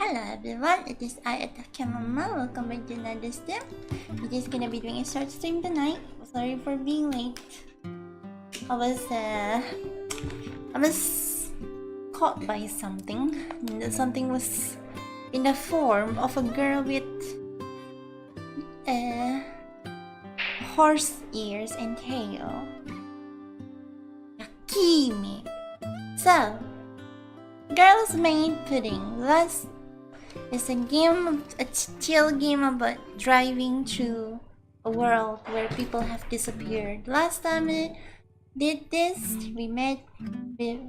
Hello everyone, it is I at Chamomile. Welcome back to another stream. We're just gonna be doing a short stream tonight. Sorry for being late. I was caught by something. Something was in the form of a girl with horse ears and tail. Yakimi. So, Girls Made Pudding. It's a game, a chill game about driving through a world where people have disappeared. Last time we did this, we met with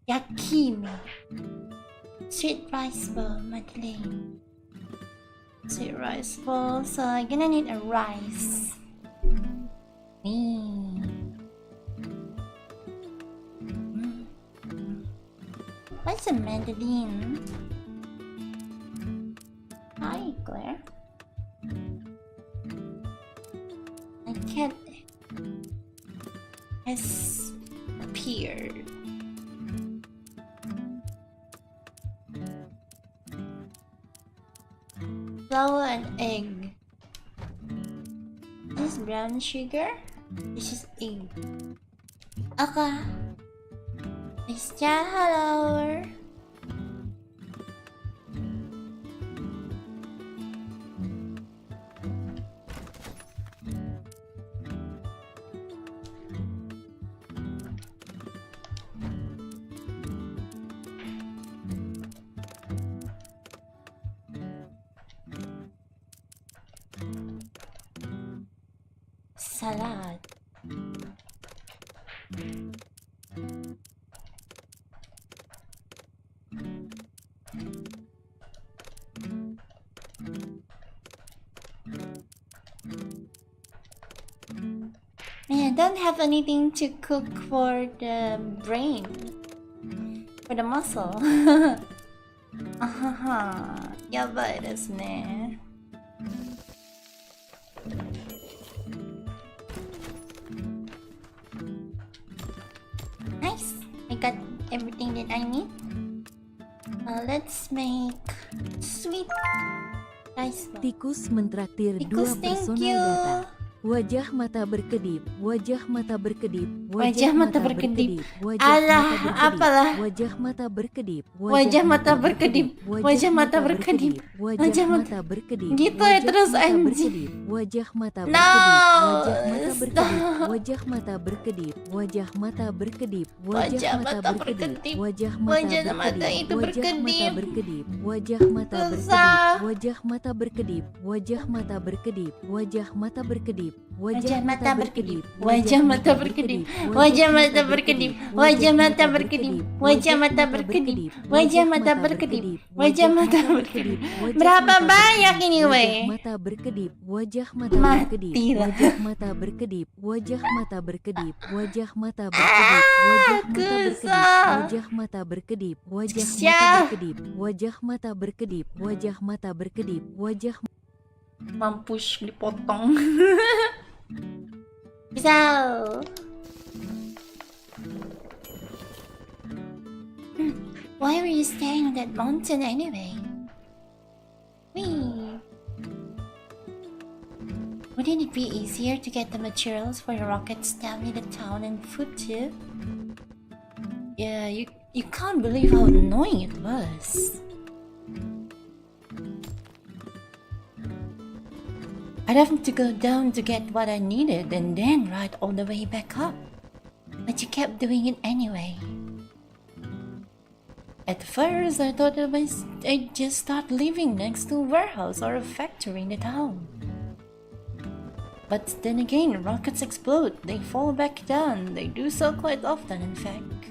Yakimi. Sweet rice bowl, Madeleine. Sweet rice bowl, so I'm gonna need a rice. What's a Madeleine? Hi, Claire. A cat has appeared. Flour and egg. This is brown sugar. This is egg. Okay. It's hello. Salad. I don't have anything to cook for the brain, for the muscle. Yabai desu ne. Nice, I got everything that I need. Let's make sweet rice bowl. Tikus mentraktir dua personal data. Wajah mata berkedip, wajah mata berkedip, wajah mata berkedip. Alah, apalah? Wajah mata berkedip, wajah mata berkedip, wajah mata berkedip, wajah mata berkedip. Gitu ya terus anjing. Wajah mata berkedip, wajah mata berkedip, wajah mata berkedip, wajah mata berkedip, wajah mata berkedip, wajah mata berkedip, wajah mata berkedip, wajah mata berkedip, wajah mata berkedip, wajah mata berkedip, wajah mata berkedip, wajah mata berkedip, wajah mata berkedip, wajah mata berkedip, wajah mata berkedip. Berapa banyak ini weh? Mata berkedip, wajah mata berkedip, wajah mata berkedip, wajah mata berkedip, wajah mata berkedip, wajah mata berkedip, wajah mata berkedip, wajah mata berkedip, wajah mata berkedip, wajah mampus dipotong. Bisa. Why were you staying on that mountain anyway? Wouldn't it be easier to get the materials for the rockets down in the town and food too? Yeah, you can't believe how annoying it was. I'd have to go down to get what I needed and then ride all the way back up. But you kept doing it anyway. At first, I thought I'd just start living next to a warehouse or a factory in the town. But then again, rockets explode, they fall back down. They do so quite often, in fact.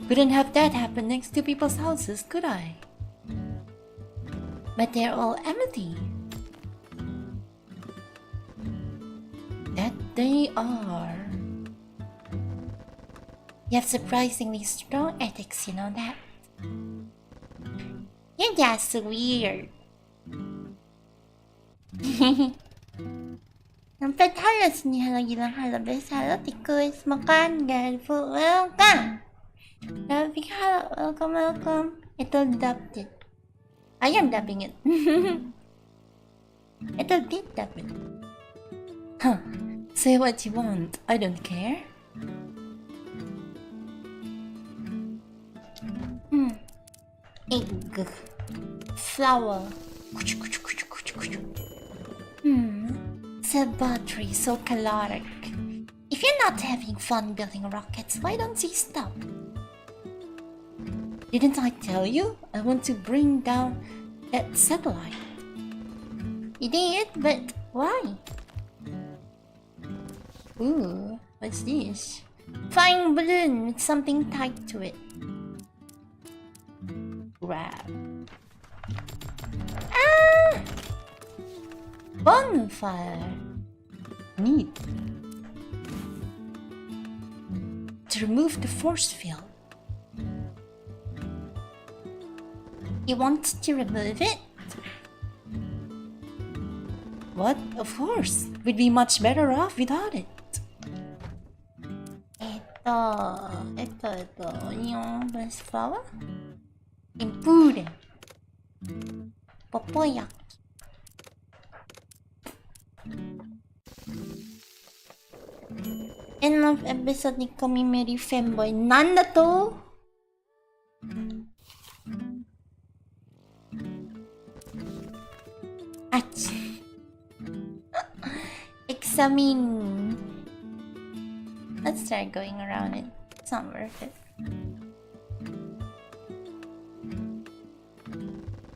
Couldn't have that happen next to people's houses, could I? But they're all empty. That they are. You have surprisingly strong ethics, you know that? You're just weird. Sampai halos ni lagi lang halabes halo tikus makan guys welcome. Welcome. Ethel adopted. I am dubbing it. Ethel did dub it. Huh. Say what you want. I don't care. Egg. Flour. Cell battery, so caloric. If you're not having fun building rockets, why don't you stop? Didn't I tell you? I want to bring down that satellite. You did, but why? Ooh, what's this? Flying balloon with something tied to it. Grab. Ah! Bonfire. Neat. To remove the force field. You want to remove it? What? Of course. We'd be much better off without it. Ito. Yung best flower? Impudent. Popoyak. End of episode ni Kami Mary Femboy. Nan na to? Ach. Examine. Let's start going around it. It's not worth it.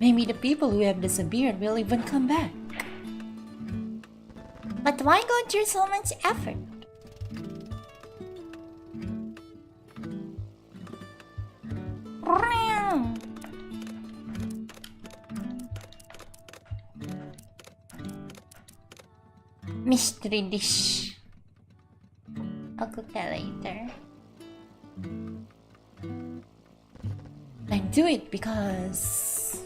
Maybe the people who have disappeared will even come back. But why go through so much effort? Mystery dish. I'll cook that later. I do it because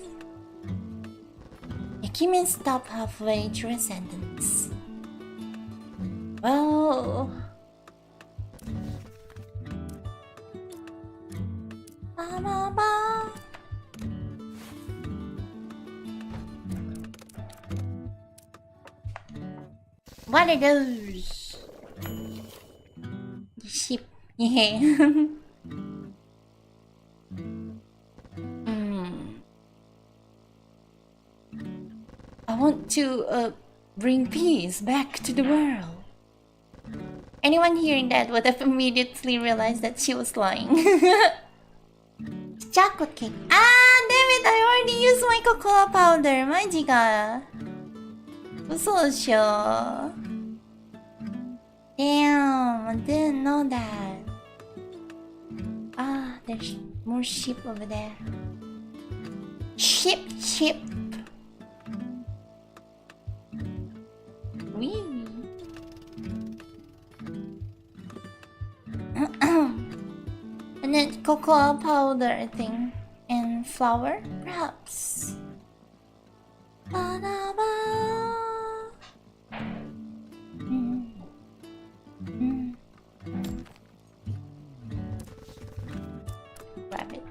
you can't stop halfway through a sentence. Well, what are those? The sheep. Yeah. I want to bring peace back to the world. Anyone hearing that would have immediately realized that she was lying. Chocolate cake. Ah, damn it! I already used my cocoa powder. 마지가. 웃어줘. Damn, I didn't know that. Ah, there's more sheep over there. Sheep. Wee. And then cocoa powder, I think, and flour, perhaps. Grab it.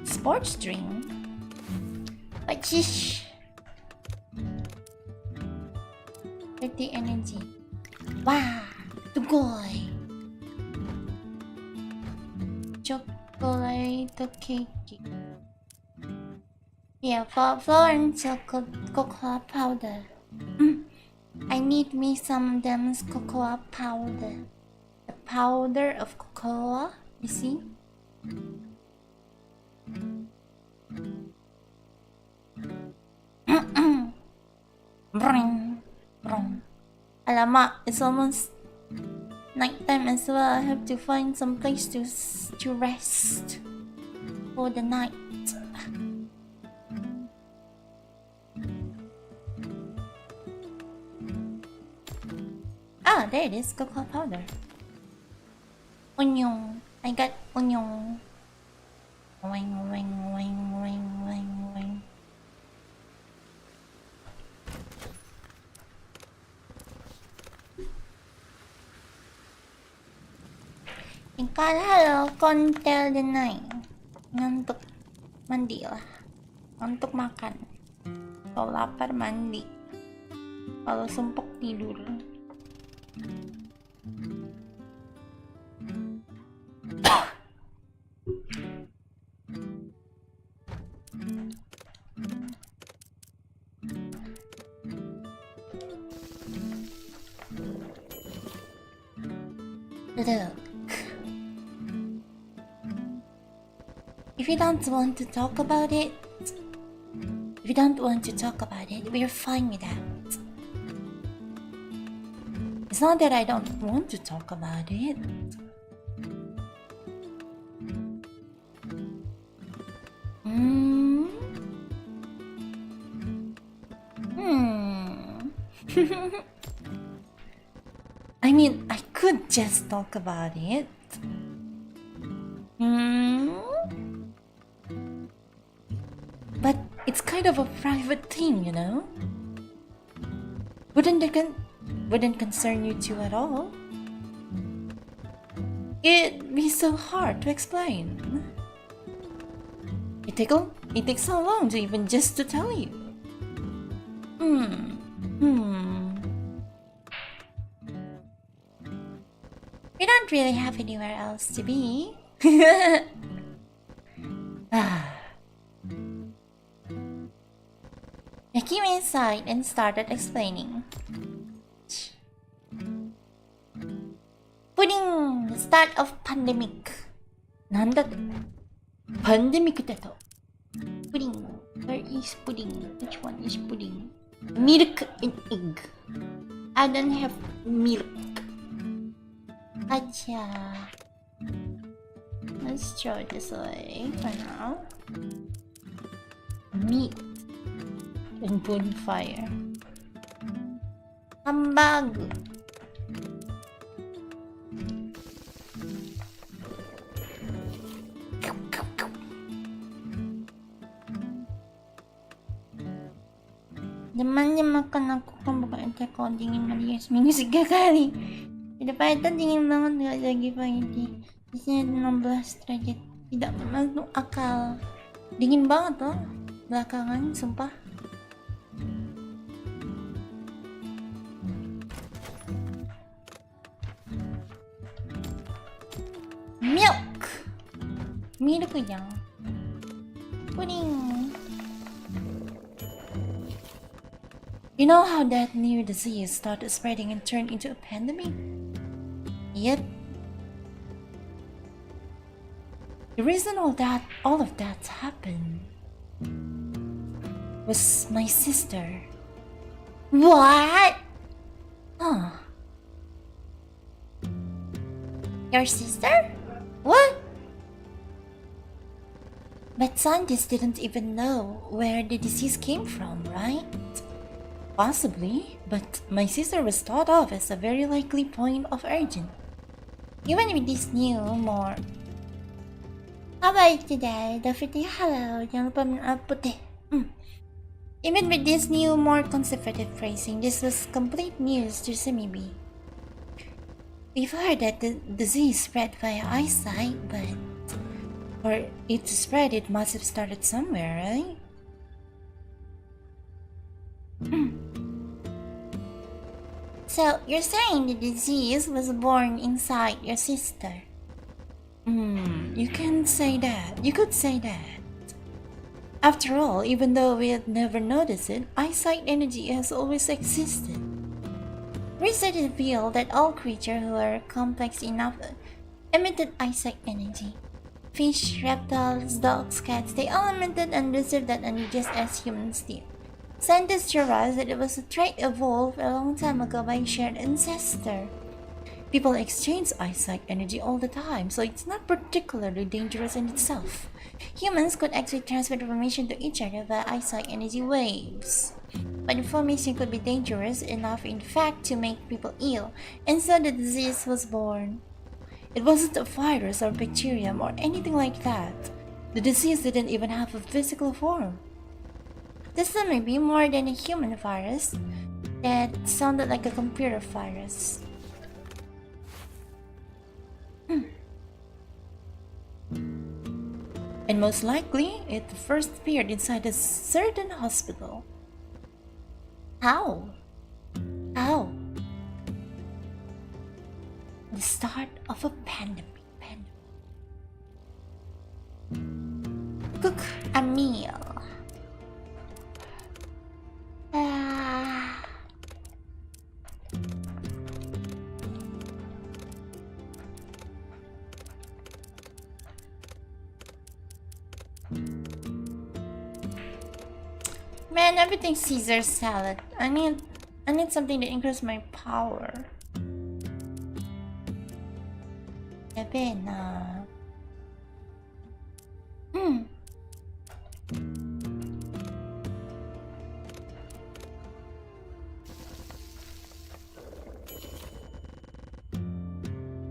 Sports drink. Pachish. 30 energy. Wow. Tugoy. Chocolate cake. Yeah, flour and cocoa powder. I need me some of them cocoa powder. The powder of cocoa, you see? Bring. Alamak, it's almost nighttime as well. I have to find some place to rest for the night. Ah, there it is, cocoa powder. Onion. I got onion. Wing. Hello, con tell the night. Ngantuk. Mandi lah. Ngantuk makan. Kalau lapar mandi. Kalau sumpuk tidur. Look. If you don't want to talk about it, we're fine with that. It's not that I don't want to talk about it. I mean, I could just talk about it. But it's kind of a private thing, you know? Wouldn't concern you two at all. It'd be so hard to explain. It takes so long to even just to tell you. We don't really have anywhere else to be. I came inside and started explaining. Pudding! The start of pandemic. Nanda pandemic deto. Pudding. Where is pudding? Which one is pudding? Milk and egg. I don't have milk. Acha. Let's throw it this way for now. Meat and bonfire. Hambag. Naman makan aku kan bukan ente kau dingin mandi seminggu 3 kali. Tidak pada dingin banget gak lagi pagi. Di sini 16 derajat. Tidak masuk akal. Dingin banget loh belakangan, sumpah. Milk yang pudding. You know how that new disease started spreading and turned into a pandemic? Yep. The reason all of that happened was my sister. What? Huh. Your sister? What? But scientists didn't even know where the disease came from, right? Possibly, but my sister was thought of as a very likely point of origin. Even with this new, more... How about today? Don't forget hello. Jangan lupa putih. Even with this new, more conservative phrasing, this was complete news to Simibi. We've heard that the disease spread via eyesight, but for it to spread, it must have started somewhere, right? So, you're saying the disease was born inside your sister? You can say that. You could say that. After all, even though we had never noticed it, eyesight energy has always existed. Research revealed that all creatures who are complex enough emitted eyesight energy. Fish, reptiles, dogs, cats, they all emitted and received that energy just as humans did. Scientists theorized that it was a trait evolved a long time ago by a shared ancestor. People exchange eyesight energy all the time, so it's not particularly dangerous in itself. Humans could actually transmit information to each other via eyesight energy waves. But information could be dangerous enough in fact to make people ill, and so the disease was born. It wasn't a virus or bacterium or anything like that. The disease didn't even have a physical form. This may be more than a human virus that sounded like a computer virus. And most likely, it first appeared inside a certain hospital. How? How? The start of a pandemic. Cook a meal. Man, everything's Caesar salad. I need something to increase my power. Sabi na.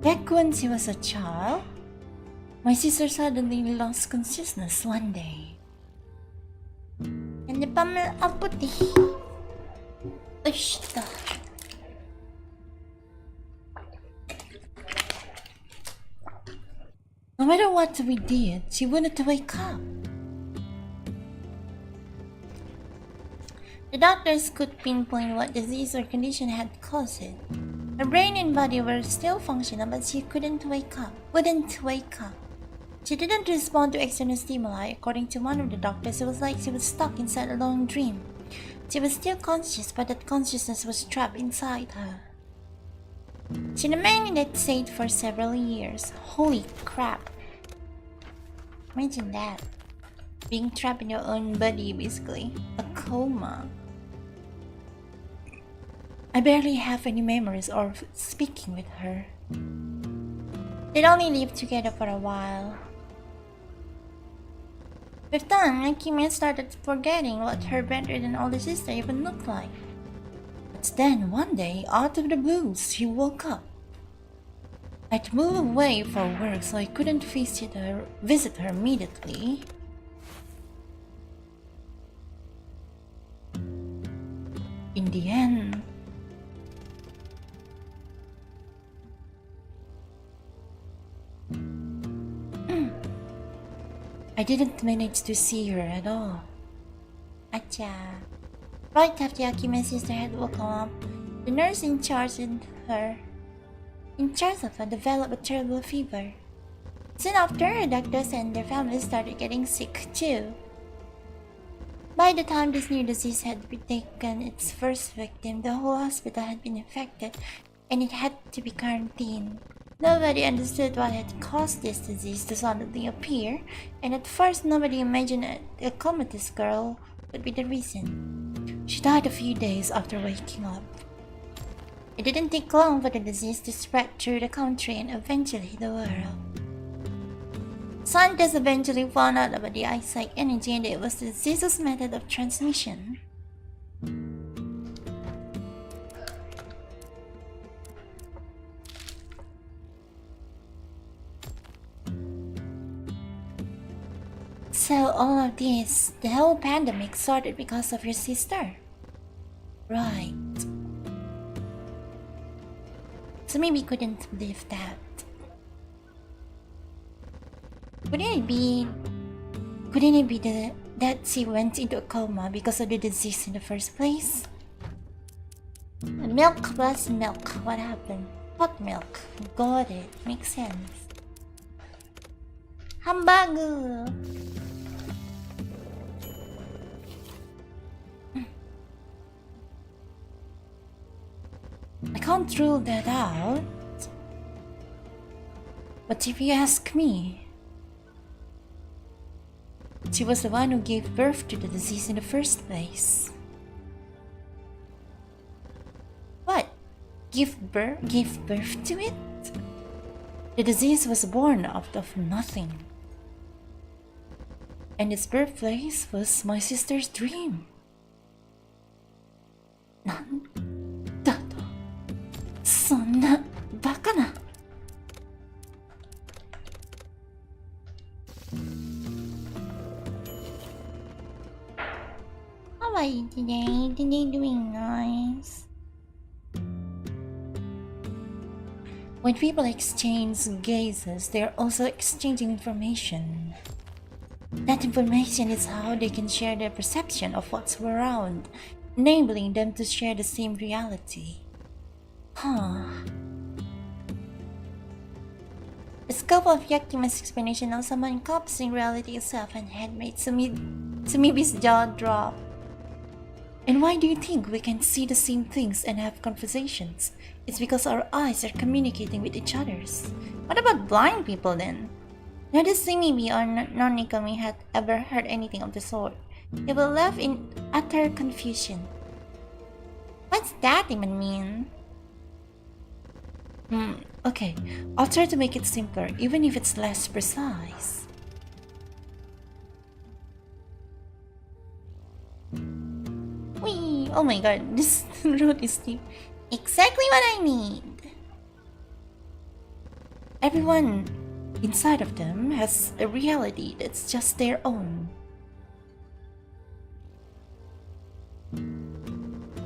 Back when she was a child, my sister suddenly lost consciousness one day. And the bummer aputi. Ushta. No matter what we did, she wouldn't wake up. The doctors could pinpoint what disease or condition had caused it. Her brain and body were still functional, but she wouldn't wake up. She didn't respond to external stimuli. According to one of the doctors, it was like she was stuck inside a long dream. She was still conscious, but that consciousness was trapped inside her. She remained in that state for several years. Holy crap. Imagine that. Being trapped in your own body, basically. A coma. I barely have any memories of speaking with her. They'd only lived together for a while. With time, Akime started forgetting what her bedridden older sister even looked like. But then, one day, out of the blue, she woke up. I'd moved away for work, so I couldn't visit her immediately. In the end, I didn't manage to see her at all. Acha. Right after Akime's sister had woken up, the nurse in charge of her developed a terrible fever. Soon after, her doctors and their family started getting sick too. By the time this new disease had taken its first victim, the whole hospital had been infected and it had to be quarantined. Nobody understood what had caused this disease to suddenly appear, and at first nobody imagined a comatose girl would be the reason. She died a few days after waking up. It didn't take long for the disease to spread through the country and eventually the world. Scientists eventually found out about the eyesight energy and it was the disease's method of transmission. So all of this, the whole pandemic started because of your sister? Right. So maybe you couldn't believe that. Couldn't it be that she went into a coma because of the disease in the first place? Milk plus milk, what happened? Hot milk, got it, makes sense. Hamburger! I can't rule that out. But if you ask me, she was the one who gave birth to the disease in the first place. What? Give birth to it? The disease was born out of nothing. And its birthplace was my sister's dream. Nan? Dato? Sonna baka na? How are you today? Today doing nice. When people exchange gazes, they are also exchanging information. That information is how they can share their perception of what's around, enabling them to share the same reality. Huh. The scope of Yakima's explanation also encompassing reality itself and had made Sumibi's jaw drop. And why do you think we can see the same things and have conversations? It's because our eyes are communicating with each other. What about blind people then? Neither Sumibi or Nonikami had ever heard anything of the sort. They were left in utter confusion. What's that even mean? Okay, I'll try to make it simpler, even if it's less precise. Whee! Oh my god, this road is steep. Exactly what I need! Everyone inside of them has a reality that's just their own.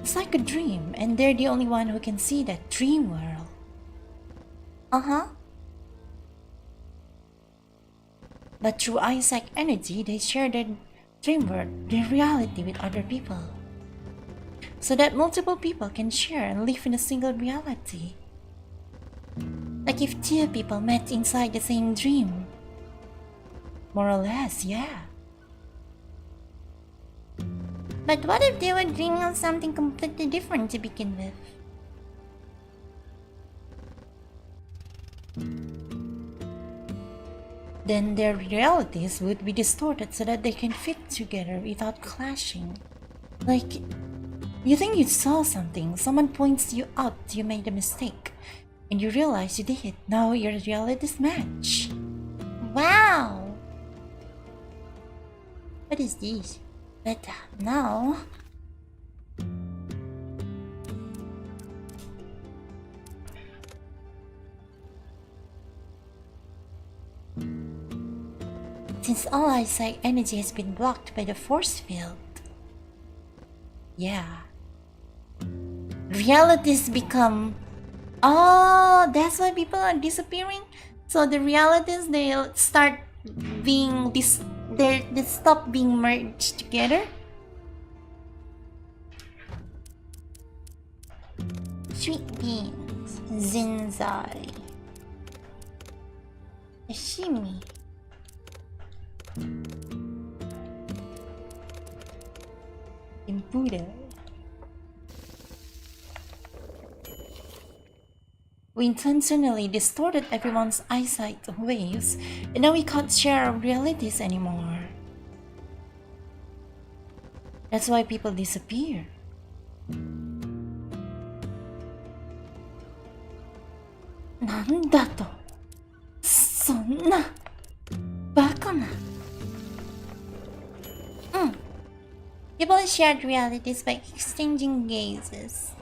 It's like a dream, and they're the only one who can see that dream world. But through eyesight energy, they share their dream world, their reality with other people. So that multiple people can share and live in a single reality. Like if two people met inside the same dream. More or less, yeah. But what if they were dreaming of something completely different to begin with? Then their realities would be distorted so that they can fit together without clashing. Like, you think you saw something, someone points you out you made a mistake, and you realize you did. Now your realities match. Wow! What is this? But now... Since all eyesight energy has been blocked by the force field. Yeah. Realities become... Oh, that's why people are disappearing? So the realities, they'll start being... They stop being merged together? Sweet beans. Zinzai. Sashimi. Buddha. We intentionally distorted everyone's eyesight waves, and now we can't share our realities anymore. That's why people disappear. Nandato? Sonna? Baka na. People shared realities by exchanging gazes.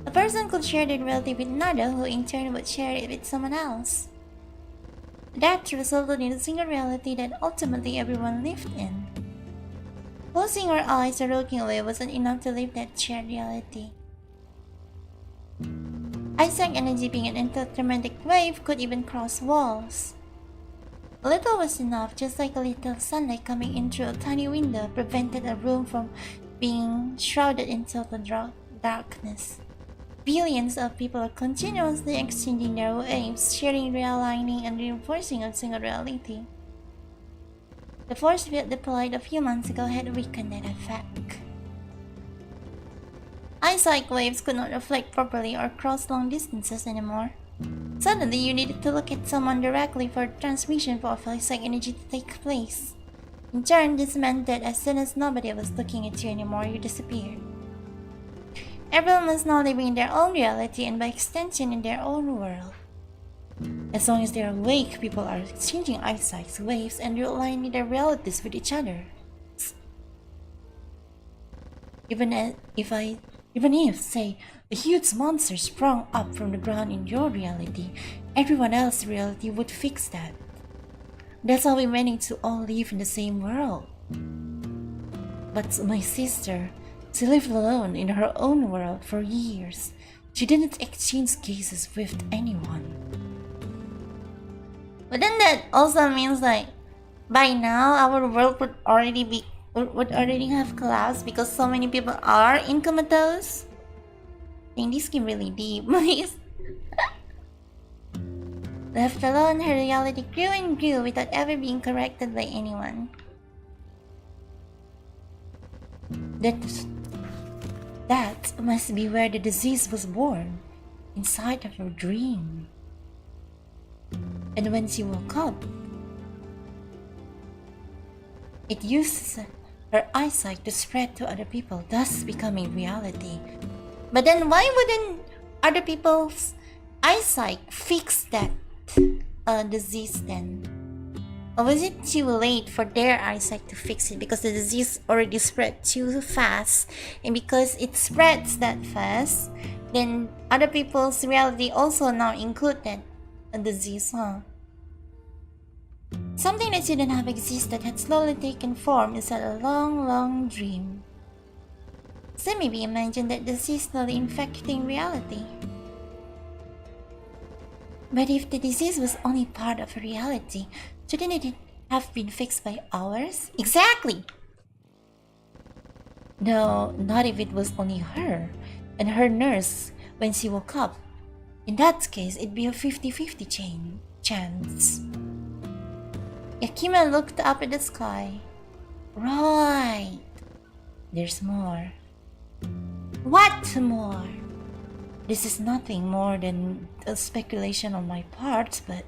A person could share their reality with another, who in turn would share it with someone else. That resulted in a single reality that ultimately everyone lived in. Closing our eyes or looking away wasn't enough to live that shared reality. Eyesight energy, being an electromagnetic wave, could even cross walls. A little was enough, just like a little sunlight coming in through a tiny window prevented a room from being shrouded in total darkness. Billions of people are continuously exchanging their waves, sharing, realigning, and reinforcing a single reality. The force field deployed a few months ago had weakened that effect. Eyesight waves could not reflect properly or cross long distances anymore. Suddenly, you needed to look at someone directly for transmission for eyesight energy to take place. In turn, this meant that as soon as nobody was looking at you anymore, you disappeared. Everyone was now living in their own reality and by extension in their own world. As long as they are awake, people are exchanging eyesight waves and realigning their realities with each other. Even if, say, a huge monster sprung up from the ground in your reality, everyone else's reality would fix that. That's how we managed to all live in the same world. But my sister, she lived alone in her own world for years. She didn't exchange gazes with anyone. But then that also means like, By now, our world would already have collapsed because so many people are in comatose. I think this game really deep. Left alone, her reality grew and grew without ever being corrected by anyone. That must be where the disease was born, inside of her dream. And when she woke up, it uses her eyesight to spread to other people, thus becoming reality. But then why wouldn't other people's eyesight fix that disease then? Or was it too late for their eyesight to fix it because the disease already spread too fast? And because it spreads that fast, then other people's reality also now included a disease, huh? Something that shouldn't have existed had slowly taken form inside a long, long dream. So maybe imagine that disease slowly infecting reality. But if the disease was only part of reality, shouldn't it have been fixed by ours? Exactly! No, not if it was only her and her nurse when she woke up. In that case, it'd be a 50-50 chance. Yakima looked up at the sky. Right. There's more. What more? This is nothing more than a speculation on my part, but...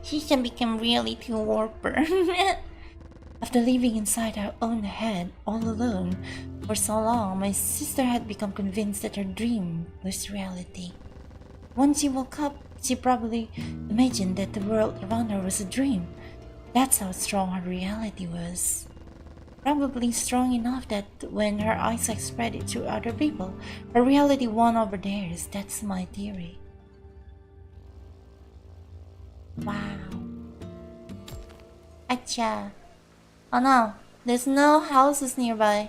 She can become reality warper. After living inside her own head all alone for so long, my sister had become convinced that her dream was reality. Once she woke up, she probably imagined that the world around her was a dream. That's how strong her reality was. Probably strong enough that when her eyesight spread it to other people, her reality won over theirs. That's my theory. Wow. Acha. Oh no, there's no houses nearby.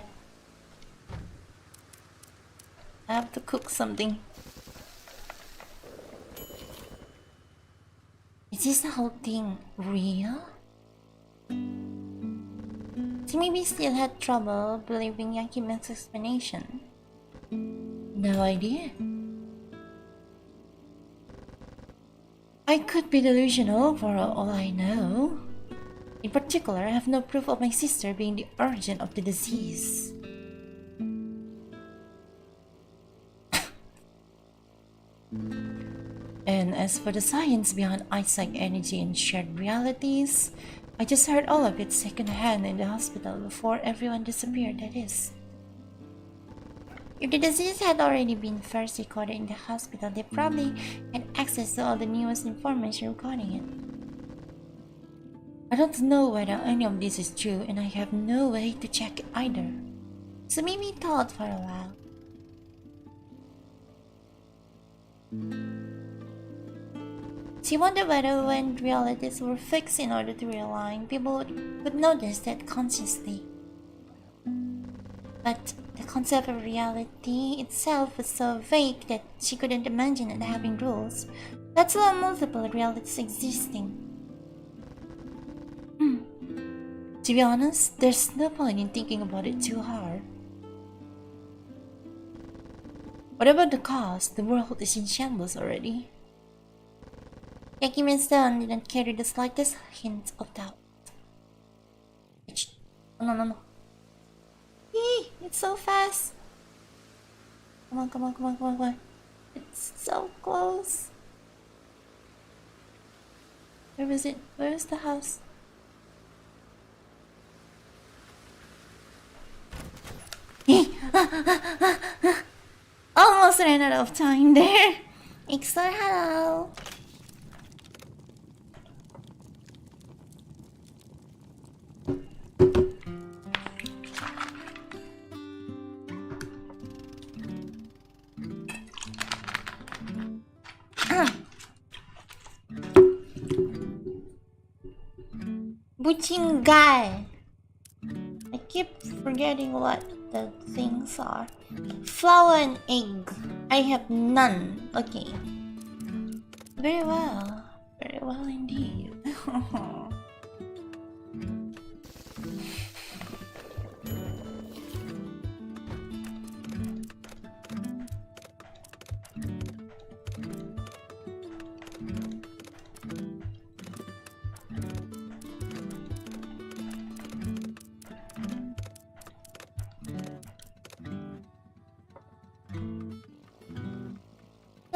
I have to cook something. Is this the whole thing real? She maybe still had trouble believing Yakiman's explanation. No idea. I could be delusional for all I know. In particular, I have no proof of my sister being the origin of the disease. And as for the science behind eyesight energy and shared realities, I just heard all of it secondhand in the hospital before everyone disappeared, that is. If the disease had already been first recorded in the hospital, they probably had access to all the newest information regarding it. I don't know whether any of this is true, and I have no way to check it either. So Mimi thought for a while. She wondered whether when realities were fixed in order to realign, people would notice that consciously. But the concept of reality itself was so vague that she couldn't imagine it having rules, let alone multiple realities existing. To be honest, there's no point in thinking about it too hard. What about the cause? The world is in shambles already. Yakiman's tone didn't carry the slightest hint of doubt. Oh, no. It's so fast. Come on. It's so close. Where is it? Where is the house? Almost ran out of time there. Ixor, hello. Buchingai. I keep forgetting what the things are. Flour and egg. I have none. Okay. Very well. Very well indeed.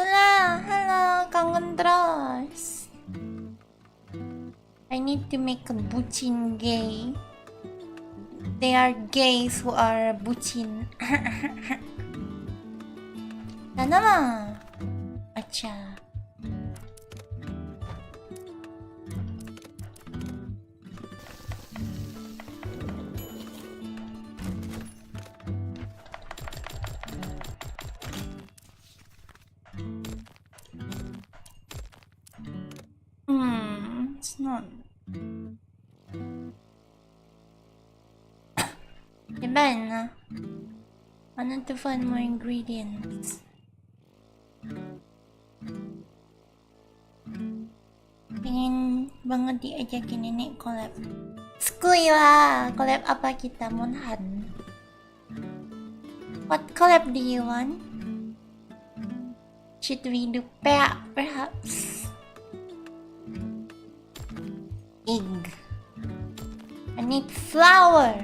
Hello, Kangandros. I need to make a buchin gay. They are gays who are buchin. Sana. Acha. It's not. Diba? I need to find more ingredients. Pengen banget diajakin ini collab. Skuy lah, collab apa kita Monhan? What collab do you want? Should we do perhaps? Egg. I need flour.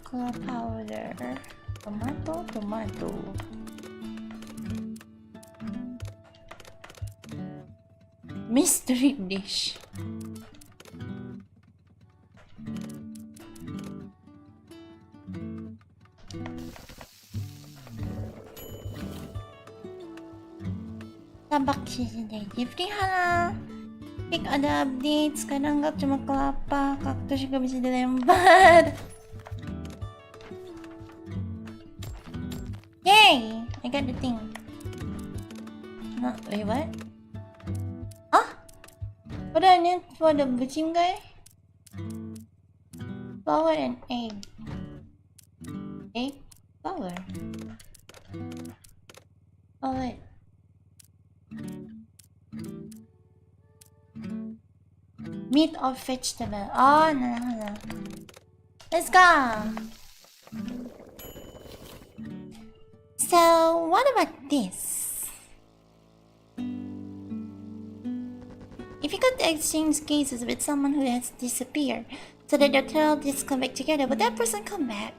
Cocoa powder. Tomato. Mystery dish. Tabak sih Jeffrey hala. Pick ada updates. Kadang nggak cuma kelapa, kaktus juga bisa dilempar. Yay! I got the thing. No, wait, what? Huh? What do I need for the butching guy? Flour and egg. Egg? Flour. Oh wait. Meat or vegetable? Oh no. Let's go! So, what about this? If you got to exchange cases with someone who has disappeared, so that your relatives come back together, would that person come back?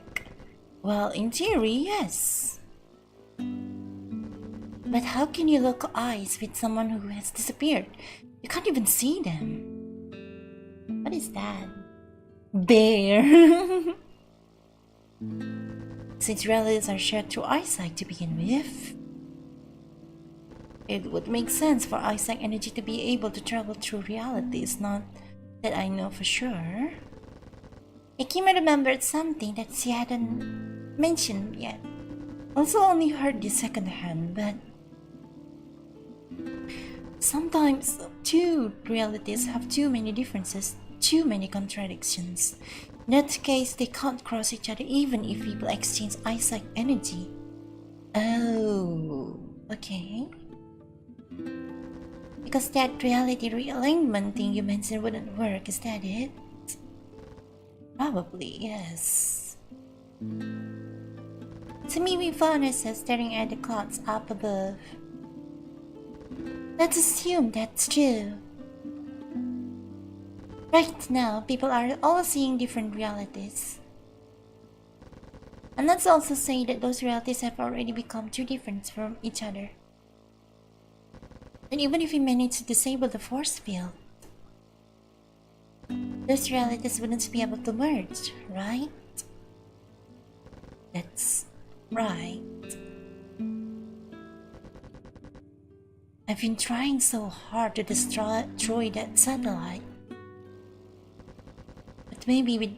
Well, in theory, yes. But how can you lock eyes with someone who has disappeared? You can't even see them. What is that? Bear. Since relatives are shared through eyesight to begin with, it would make sense for eyesight energy to be able to travel through realities, not that I know for sure. Akima remembered something that she hadn't mentioned yet. Also only heard this secondhand, but sometimes two realities have too many differences, too many contradictions. In that case, they can't cross each other even if people exchange eyesight energy. Oh, okay. Because that reality realignment thing you mentioned wouldn't work, is that it? Probably, yes. To me, we found ourselves staring at the clouds up above. Let's assume that's true. Right now, people are all seeing different realities. And let's also say that those realities have already become too different from each other. And even if we manage to disable the force field, those realities wouldn't be able to merge, right? That's right. I've been trying so hard to destroy that satellite. But maybe with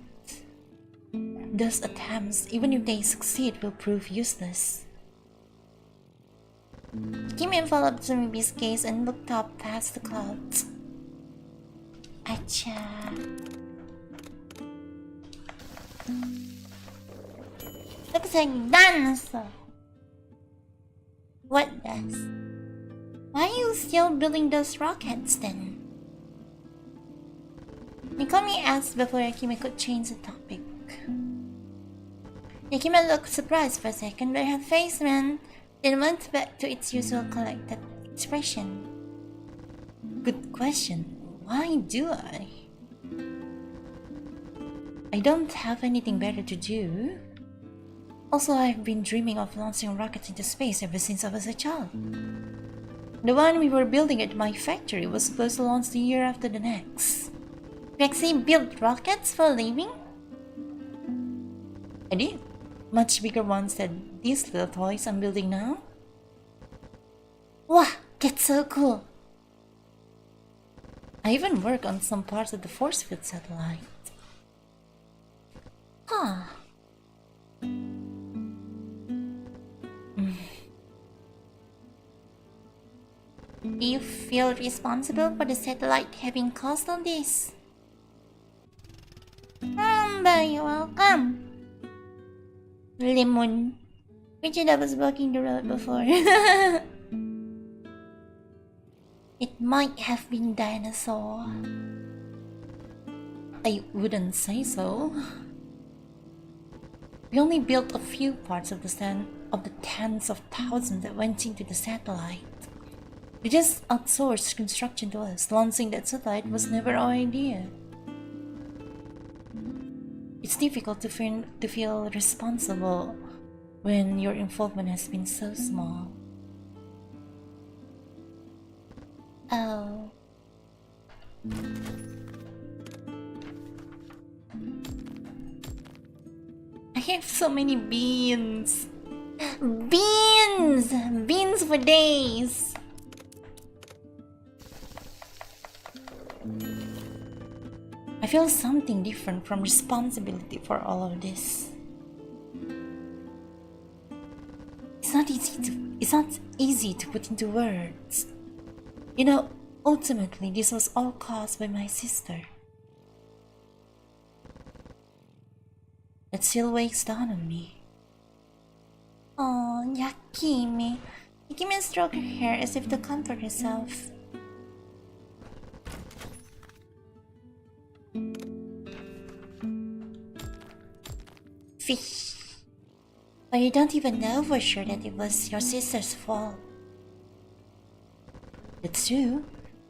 those attempts, even if they succeed, will prove useless. Kimi followed Zumibi's gaze and looked up past the clouds. Acha. Looks like dinosaur. What does? Why are you still building those rockets then? Nikami asked before Akime could change the topic. Akime looked surprised for a second, but her face then went back to its usual collected expression. Good question. Why do I? I don't have anything better to do. Also, I've been dreaming of launching rockets into space ever since I was a child. The one we were building at my factory was supposed to launch the year after the next. You actually build rockets for a living? I did. Much bigger ones than these little toys I'm building now. Wow, that's so cool. I even work on some parts of the force field satellite. Huh. Do you feel responsible for the satellite having caused all this? But you're welcome. Lemon. Richard, I was walking the road before. It might have been dinosaur. I wouldn't say so. We only built a few parts of the tens of thousands that went into the satellite. We just outsourced construction to us. Launching that satellite was never our idea. It's difficult to feel responsible when your involvement has been so small. Oh. I have so many beans. Beans! Beans for days. I feel something different from responsibility for all of this. It's not easy to put into words. You know, ultimately this was all caused by my sister. It still weighs down on me. Oh, Yakime. Yakime stroked her hair as if to comfort herself. Fish. But you don't even know for sure that it was your sister's fault. It's true,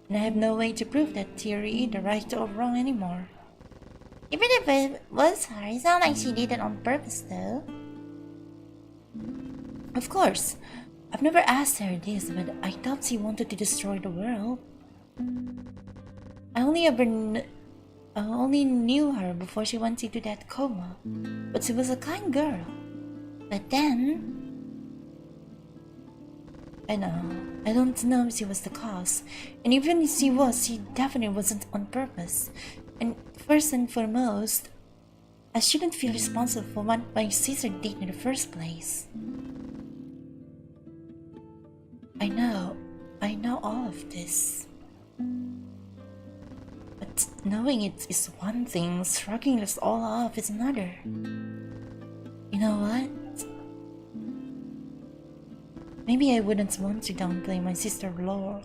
and I have no way to prove that theory either right or wrong anymore. Even if it was her, it's not like she did it on purpose though. Of course, I've never asked her this, but I thought she wanted to destroy the world. I only knew her before she went into that coma, but she was a kind girl. But then... I don't know if she was the cause, and even if she was, she definitely wasn't on purpose. And first and foremost, I shouldn't feel responsible for what my sister did in the first place. I know all of this. But knowing it is one thing, shrugging it all off is another. You know what? Maybe I wouldn't want to downplay my sister's role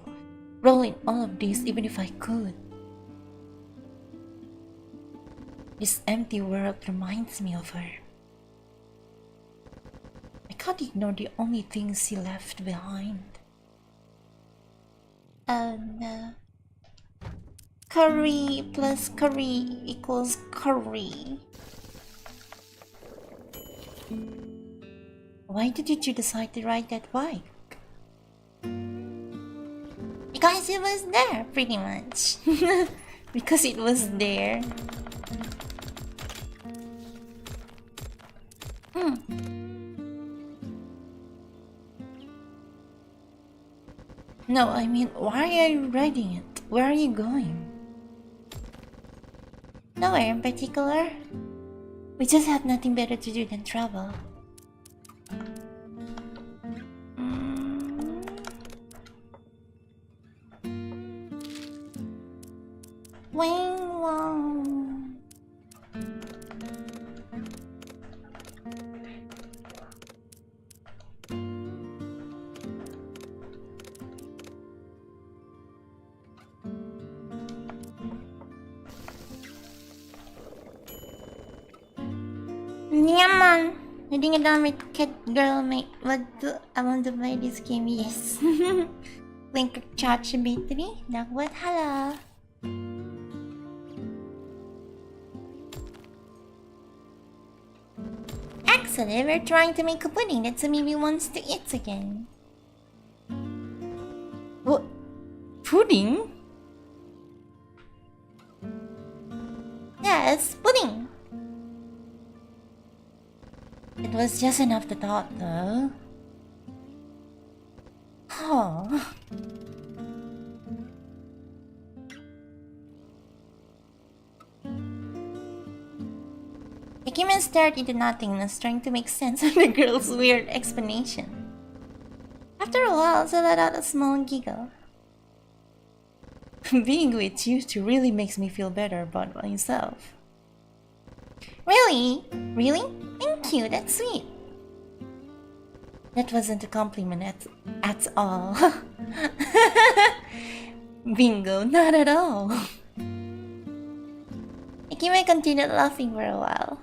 in all of this even if I could. This empty world reminds me of her. I can't ignore the only things she left behind. No. Curry plus curry equals curry. Why did you decide to ride that bike? Because it was there, pretty much. Because it was there. No, I mean, why are you riding it? Where are you going? Nowhere in particular. We just have nothing better to do than travel. Wing Wong. Yeah, man. I think I'm done with cat girl mate. I want to play this game, yes. Link charge battery. What? Hello. Actually, we're trying to make a pudding that Samibi wants to eat again. What? Pudding? Yes, pudding. It was just an afterthought, though. Oh. I came and stared into nothingness, trying to make sense of the girl's weird explanation. After a while, she let out a small giggle. Being with you two really makes me feel better about myself. Really? Really? Thank you, that's sweet. That wasn't a compliment at all. Bingo, not at all. Akime continued laughing for a while.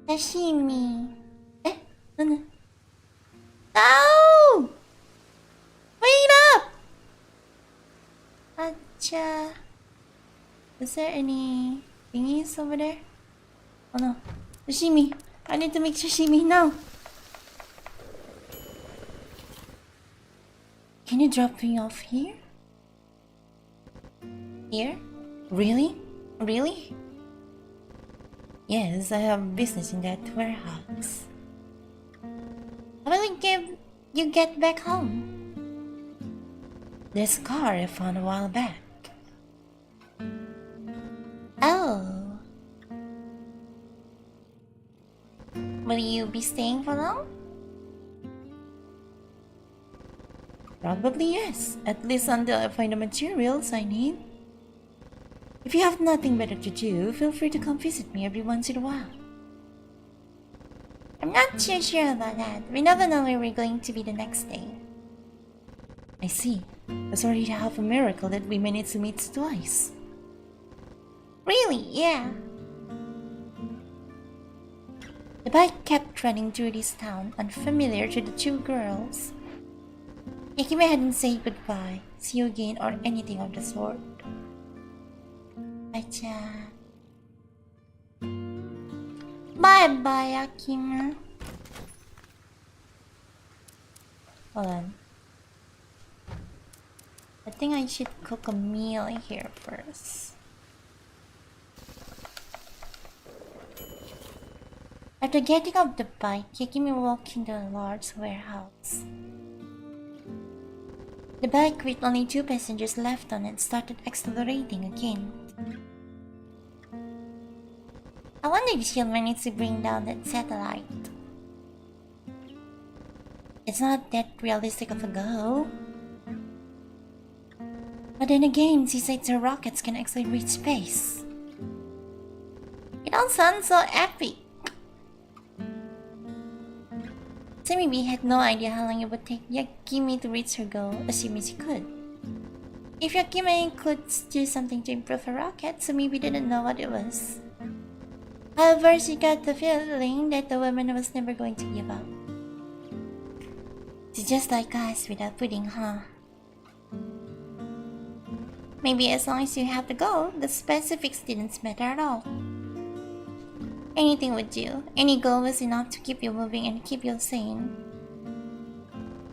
Sashimi. Eh? No! No! Wait up! Acha. Is there any thingies over there? Oh no. Sashimi. I need to make sashimi now. Can you drop me off here? Here? Really? Really? Yes, I have business in that warehouse. How will you get back home? This car I found a while back. Oh. Will you be staying for long? Probably yes, at least until I find the materials I need. If you have nothing better to do, feel free to come visit me every once in a while. I'm not too sure about that. We never know where we're going to be the next day. I see. It's already half a miracle that we managed to meet twice. Really? Yeah. The bike kept running through this town, unfamiliar to the two girls. Akime hadn't said goodbye, see you again, or anything of the sort. Bye-bye, Akime. Hold on. I think I should cook a meal here first. After getting off the bike, Akime walked into a large warehouse. The bike with only 2 passengers left on it started accelerating again. I wonder if she'll manage to bring down that satellite. It's not that realistic of a goal. But then again, she said her rockets can actually reach space. It all sounds so epic. Samibi had no idea how long it would take Yakime to reach her goal, assuming she could. If Yakime could do something to improve her rocket, Samibi didn't know what it was. However, she got the feeling that the woman was never going to give up. She's just like us without pudding, huh? Maybe as long as you have the goal, the specifics didn't matter at all. Anything would do. Any goal was enough to keep you moving and keep you sane.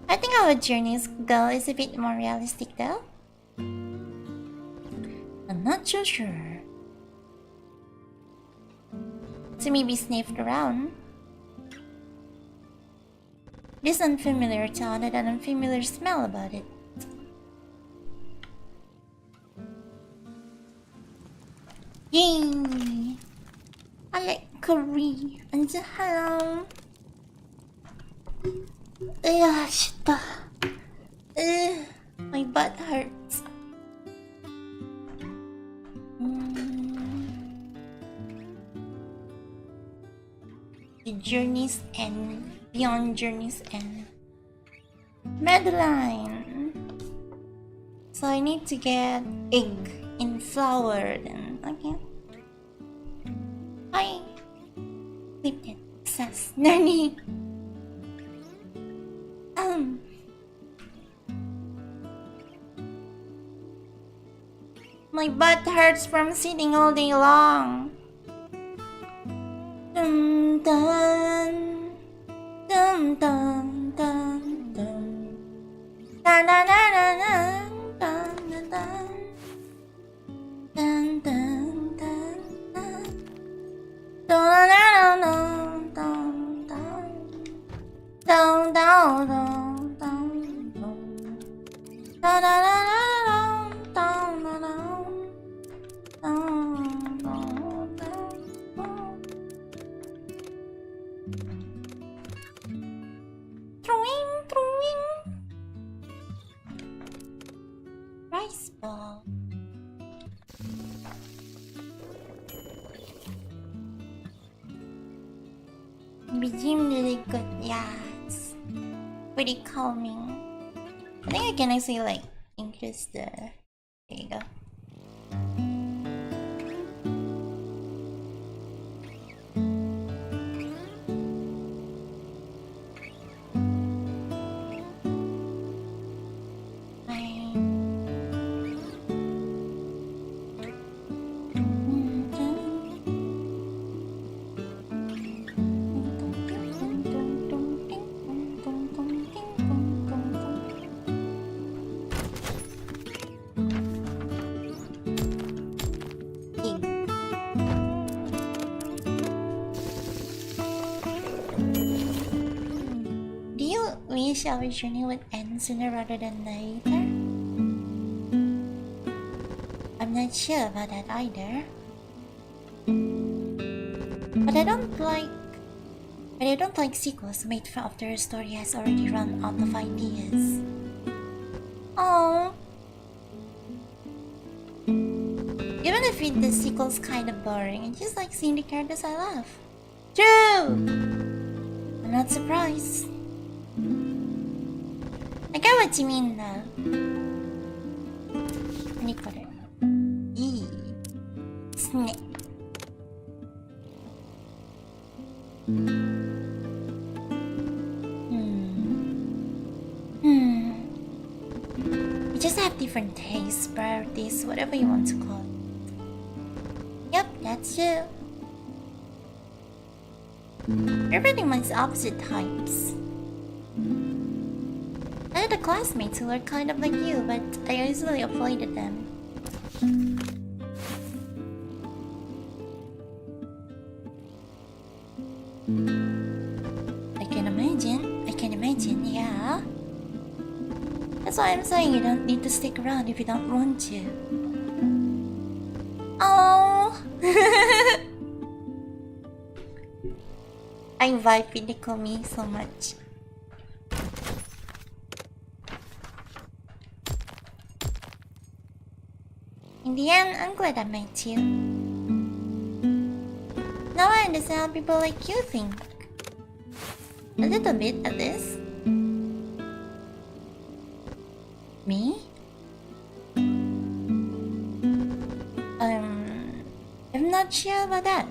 I think our journey's goal is a bit more realistic though. I'm not so sure. So maybe sniffed around. This unfamiliar town had an unfamiliar smell about it. Yay! I like curry. And hello. Shit. My butt hurts. The journey's end. Beyond journey's end. Madeline. So I need to get egg in flour then. Okay. Hi. Lipton says Nani. My butt hurts from sitting all day long. Dum dum dum dum dum dum. Da da da da da da da dun dun dun dun. Dun dun dun dun dun dun dun dun. Da da da da dun dun dun. Throwing, throwing. Rice ball. BGM really good, yeah. It's pretty calming. I think I can actually like increase the. There you go. Our journey would end sooner rather than later? I'm not sure about that either. But I don't like sequels made after a story has already run out of ideas. Oh. Even if the sequel's kinda boring, I just like seeing the characters I love. True! I'm not surprised. I get what you mean though. What do you Eee. Snip. We just have different tastes, priorities, whatever you want to call it. Yep, that's you. We're pretty much opposite types. I had a classmates who were kind of like you, but I usually avoided them. I can imagine, yeah. That's why I'm saying you don't need to stick around if you don't want to. Oh. I vibe with Nikomi so much. In the end, I'm glad I met you. Now I understand how people like you think. A little bit, at least. Me? I'm not sure about that.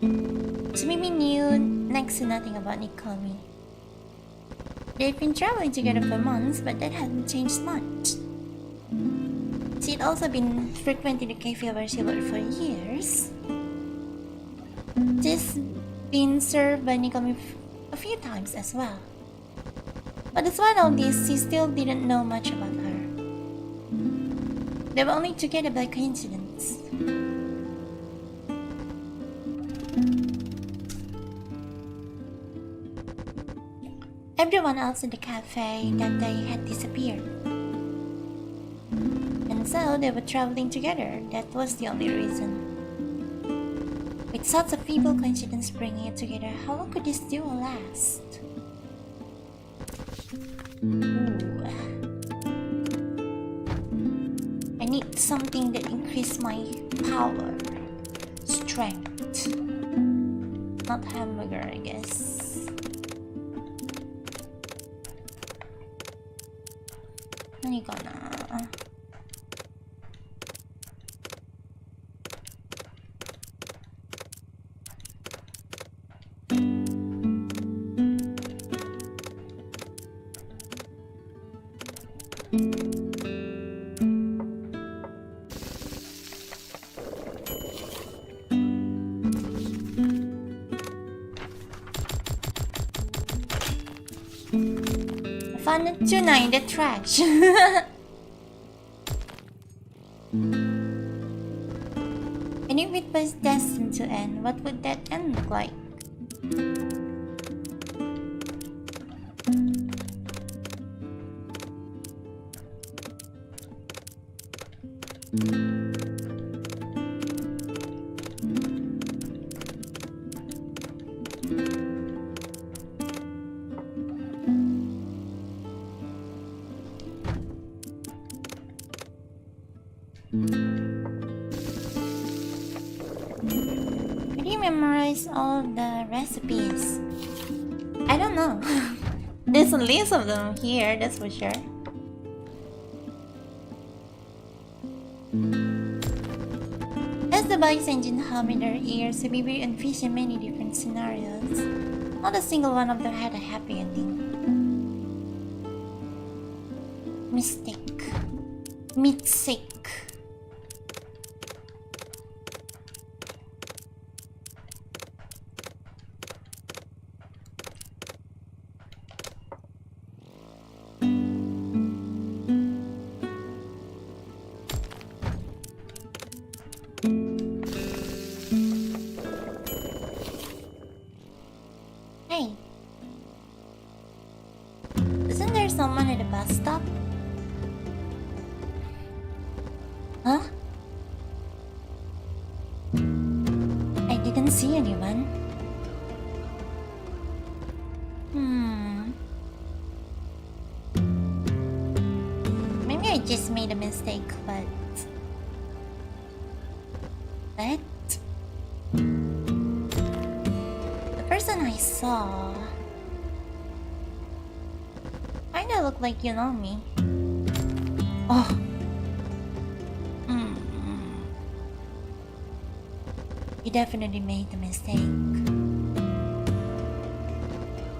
Sumimi knew next to nothing about Nikomi. They've been traveling together for months, but that hasn't changed much. She'd also been frequenting the cafe where she worked for years. She's been served by Nikomi a few times as well. But despite all this, she still didn't know much about her. They were only together by coincidence. Everyone else in the cafe that day had disappeared. And so they were traveling together. That was the only reason. With such a feeble coincidence bringing it together, how long could this duo last? Ooh. I need something that increases my power, strength. Not hamburger, I guess. found a tuna in the trash. And if it was destined to end, what would that end look like? How do you memorize all the recipes? I don't know. There's a list of them here, that's for sure. As the bike's engine hum in their ears, we envision many different scenarios. Not a single one of them had a happy ending. Mistake. Mistake. Hey, isn't there someone at the bus stop? Huh? I didn't see anyone. Maybe I just made a mistake, but... The person I saw... kinda look like you know me. Oh. You definitely made the mistake.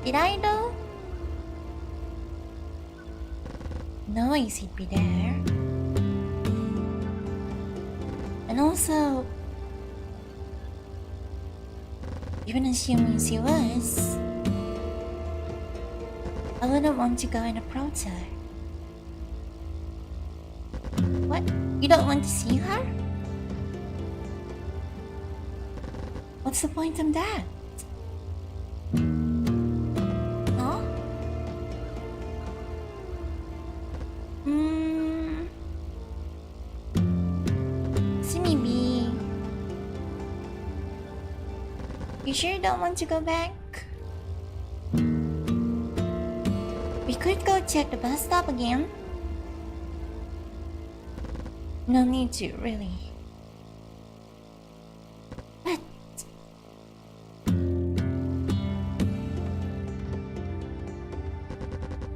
Did I though? No way he'd be there. And also, even assuming she was, I wouldn't want to go and approach her. What? You don't want to see her? What's the point of that? Huh? So maybe... You sure you don't want to go back? We could go check the bus stop again. No need to, really. But...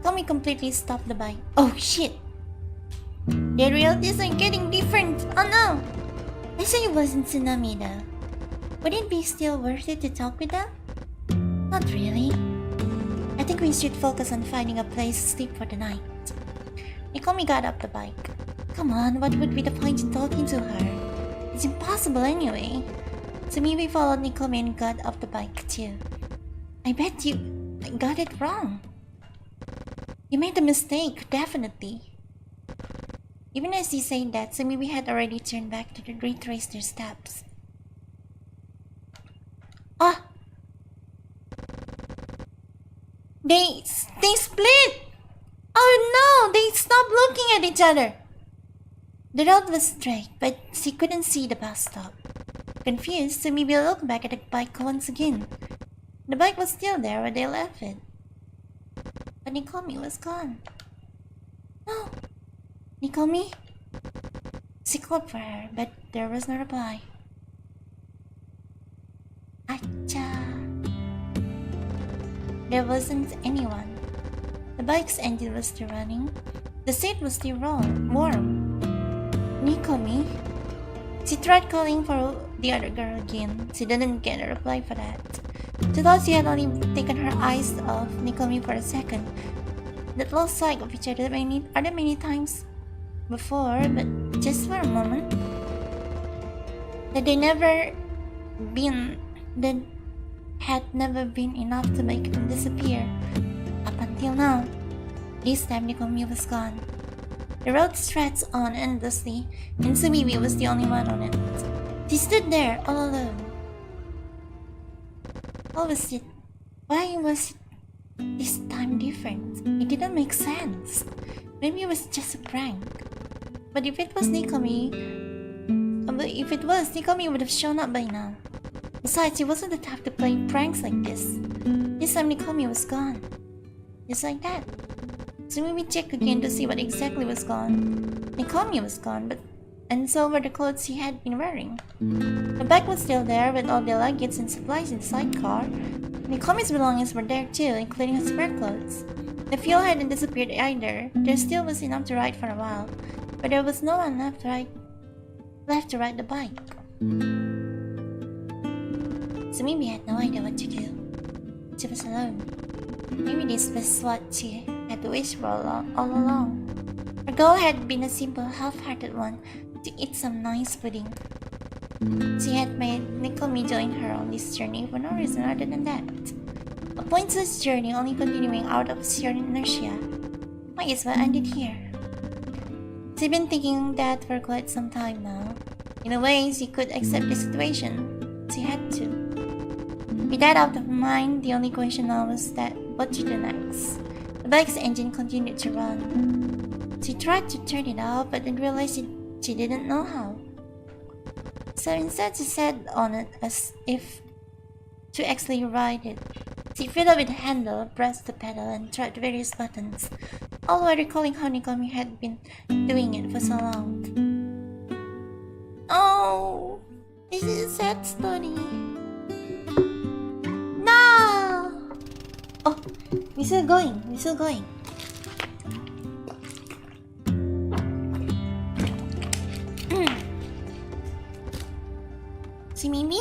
Tommy completely stopped the bike. Oh shit! The realities are getting different! Oh no! I said it wasn't Tsunami though. Would it be still worth it to talk with them? Not really. I think we should focus on finding a place to sleep for the night. Nikomi got up the bike. Come on, what would be the point in talking to her? It's impossible anyway. So we followed Nikomi and got off the bike too. I bet you got it wrong. You made a mistake, definitely. Even as he said that, we had already turned back to retrace their steps. Ah! They split! Oh no! They stopped looking at each other! The road was straight, but she couldn't see the bus stop. Confused, we looked back at the bike once again. The bike was still there where they left it. But Nikomi was gone. No! Nikomi? She called for her, but there was no reply. Acha. There wasn't anyone. The bike's engine was still running. The seat was still warm. Nikomi? She tried calling for the other girl again. She didn't get a reply for that. She thought she had only taken her eyes off Nikomi for a second. That lost sight of each other many times before, but just for a moment. That had never been enough to make them disappear. Up until now. This time Nicomi was gone. The road stretched on endlessly, and Sumibi was the only one on it. She stood there, all alone. What was it? Why was it this time different? It didn't make sense. Maybe it was just a prank. But if it was Nicomi would have shown up by now. Besides, he wasn't the type to play pranks like this. This time Nicomi was gone. Just like that. So we checked again to see what exactly was gone. Nicomi was gone, and so were the clothes he had been wearing. The bag was still there with all the luggage and supplies in the sidecar. Nicomi's belongings were there too, including his spare clothes. The fuel hadn't disappeared either. There still was enough to ride for a while, but there was no one left to ride the bike. Sumimi had no idea what to do. She was alone. Maybe this was what she had wished for all along. Her goal had been a simple, half-hearted one, to eat some nice pudding. She had made Nicomi join her on this journey for no reason other than that. A pointless journey only continuing out of sheer inertia. Might as well end it here. She'd been thinking that for quite some time now. In a way, she could accept the situation. She had to. With that out of mind, the only question now was that what to do next. The bike's engine continued to run. She tried to turn it off, but then realized she didn't know how. So instead, she sat on it as if to actually ride it. She fiddled with the handle, pressed the pedal, and tried various buttons, all while recalling how Nicomi had been doing it for so long. Oh, this is a sad story. No! Oh, we're still going. See Mimi?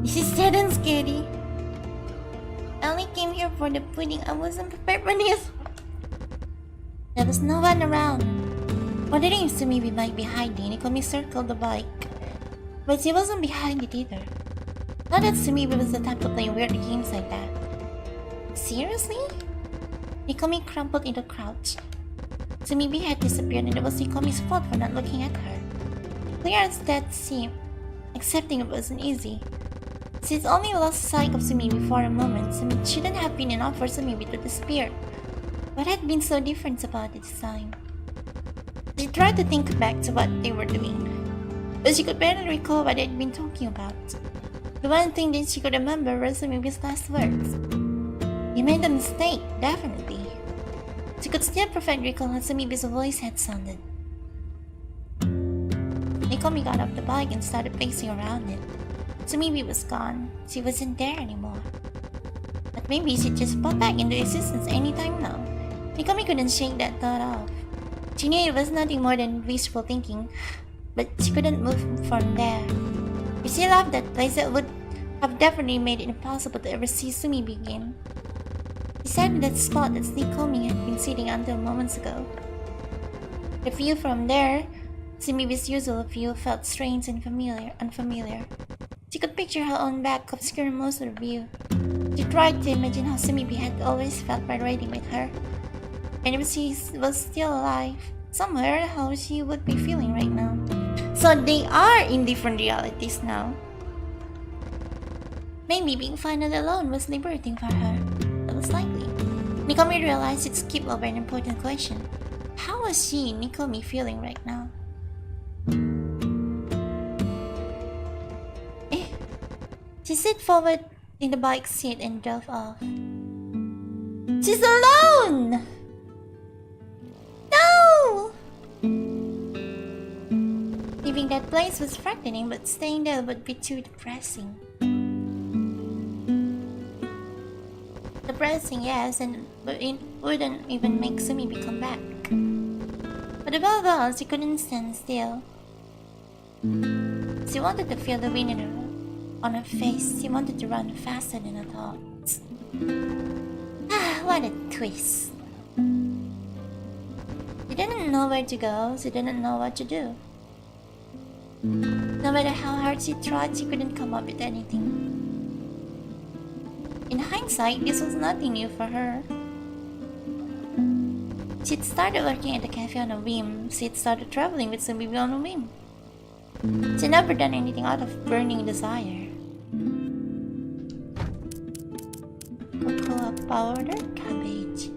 This is sad and scary. I only came here for the pudding. I wasn't prepared for this. There was no one around. Wondering if Sumibi might be hiding, Nicomi circled the bike. But she wasn't behind it either. Not that Sumibi was the type to play weird games like that. Seriously? Nicomi crumpled into crouch. Sumibi had disappeared and it was Nicomi's fault for not looking at her. Clear as that seemed, accepting it wasn't easy. She'd only lost sight of Sumibi for a moment, so it shouldn't have been enough for Sumibi to disappear. What had been so different about it this time? She tried to think back to what they were doing, but she could barely recall what they'd been talking about. The one thing that she could remember was Sumibi's last words. You made a mistake, definitely. She could still perfectly recall how Sumibi's voice had sounded. Nicomi got off the bike and started pacing around it. Sumibi was gone. She wasn't there anymore. But maybe she'd just pop back into existence anytime now. Nicomi couldn't shake that thought off. She knew it was nothing more than wishful thinking, but she couldn't move from there. If she left that place, it would have definitely made it impossible to ever see Sumibi again. She sat in that spot that Nicomi had been sitting until moments ago. The view from there, Sumibi's usual view, felt strange and unfamiliar. She could picture her own back obscuring most of the view. She tried to imagine how Sumibi had always felt by riding with her. And if she was still alive, somewhere how she would be feeling right now. So they are in different realities now. Maybe being finally alone was liberating for her. That was likely. Nicomi realized it skipped over an important question. How was she, Nicomi, feeling right now? She sat forward in the bike seat and drove off. She's alone! No! Leaving that place was frightening, but staying there would be too depressing. Depressing, yes, and it wouldn't even make Sumibi come back. But above all, she couldn't stand still. She wanted to feel the wind on her face. She wanted to run faster than her thoughts. Ah, what a twist. She didn't know where to go. She didn't know what to do. No matter how hard she tried, she couldn't come up with anything. In hindsight, this was nothing new for her. She'd started working at the cafe on a whim. She'd started traveling with some baby on a whim. She'd never done anything out of burning desire. Cocoa powder, cabbage.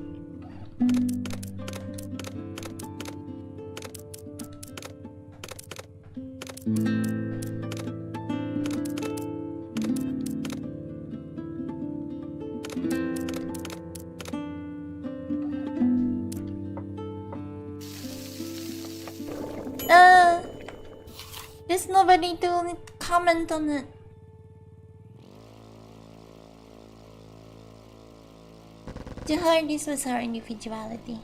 There's nobody to comment on it. To her, this was her individuality.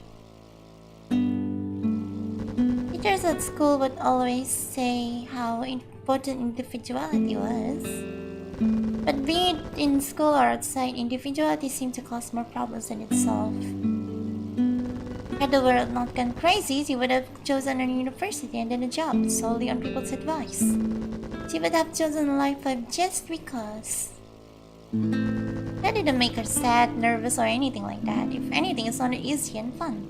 Teachers at school would always say how important individuality was. But be it in school or outside, individuality seemed to cause more problems than it solved. Had the world not gone crazy, she would have chosen a university and then a job solely on people's advice. She would have chosen a life just because. That didn't make her sad, nervous, or anything like that. If anything, it sounded easy and fun.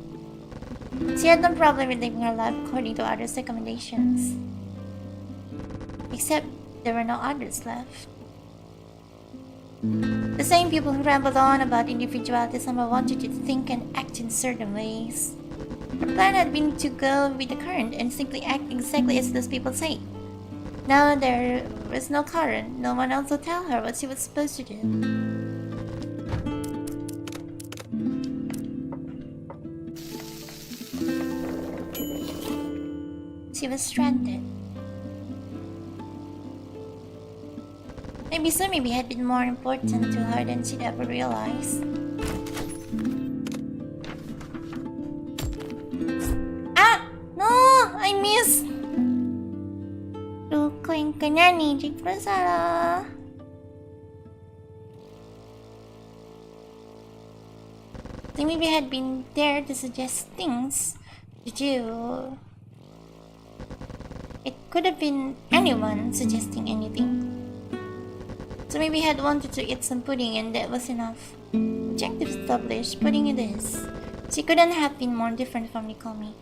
She had no problem with living her life according to others' recommendations. Except there were no others left. The same people who rambled on about individuality somehow wanted you to think and act in certain ways. Her plan had been to go with the current and simply act exactly as those people say. Now there was no current, no one else to tell her what she was supposed to do. She was stranded. Maybe Sumibi had been more important to her than she'd ever realized. Ah! No! I missed! Luka yung kanya ni Jigprasara. Sumibi had been there to suggest things to do. It could have been anyone suggesting anything. So maybe had wanted to eat some pudding and that was enough. Objective established, pudding it is. She couldn't have been more different from Nikomi.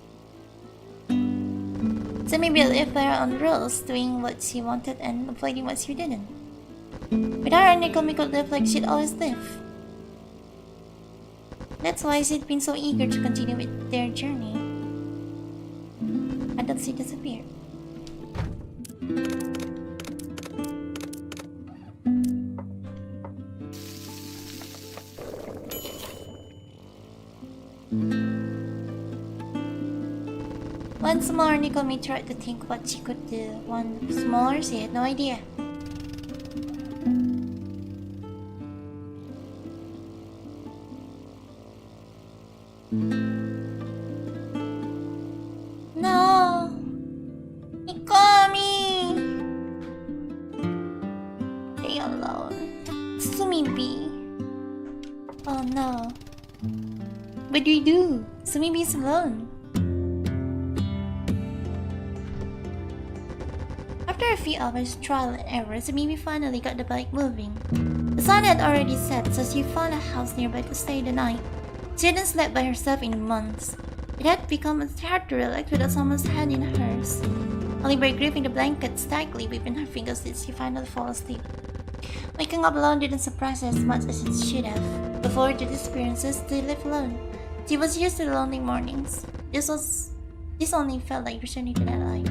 So maybe lived by her own rules, doing what she wanted and avoiding what she didn't. With her, Nikomi could live like she'd always lived. That's why she'd been so eager to continue with their journey. Until she disappeared. Once more, Nikomi tried to think what she could do. Once more, she had no idea. No! Nikomi! Stay alone. Sumibi. Oh no. What do we do? Sumibi's alone. After a few hours trial and error, Sumibi finally got the bike moving. The sun had already set, so she found a house nearby to stay the night. She hadn't slept by herself in months. It had become hard to relax without someone's hand in hers. Only by gripping the blankets tightly between her fingers did she finally fall asleep. Waking up alone didn't surprise her as much as it should have. Before the experiences to live alone, she was used to the lonely mornings. This only felt like returning to that life.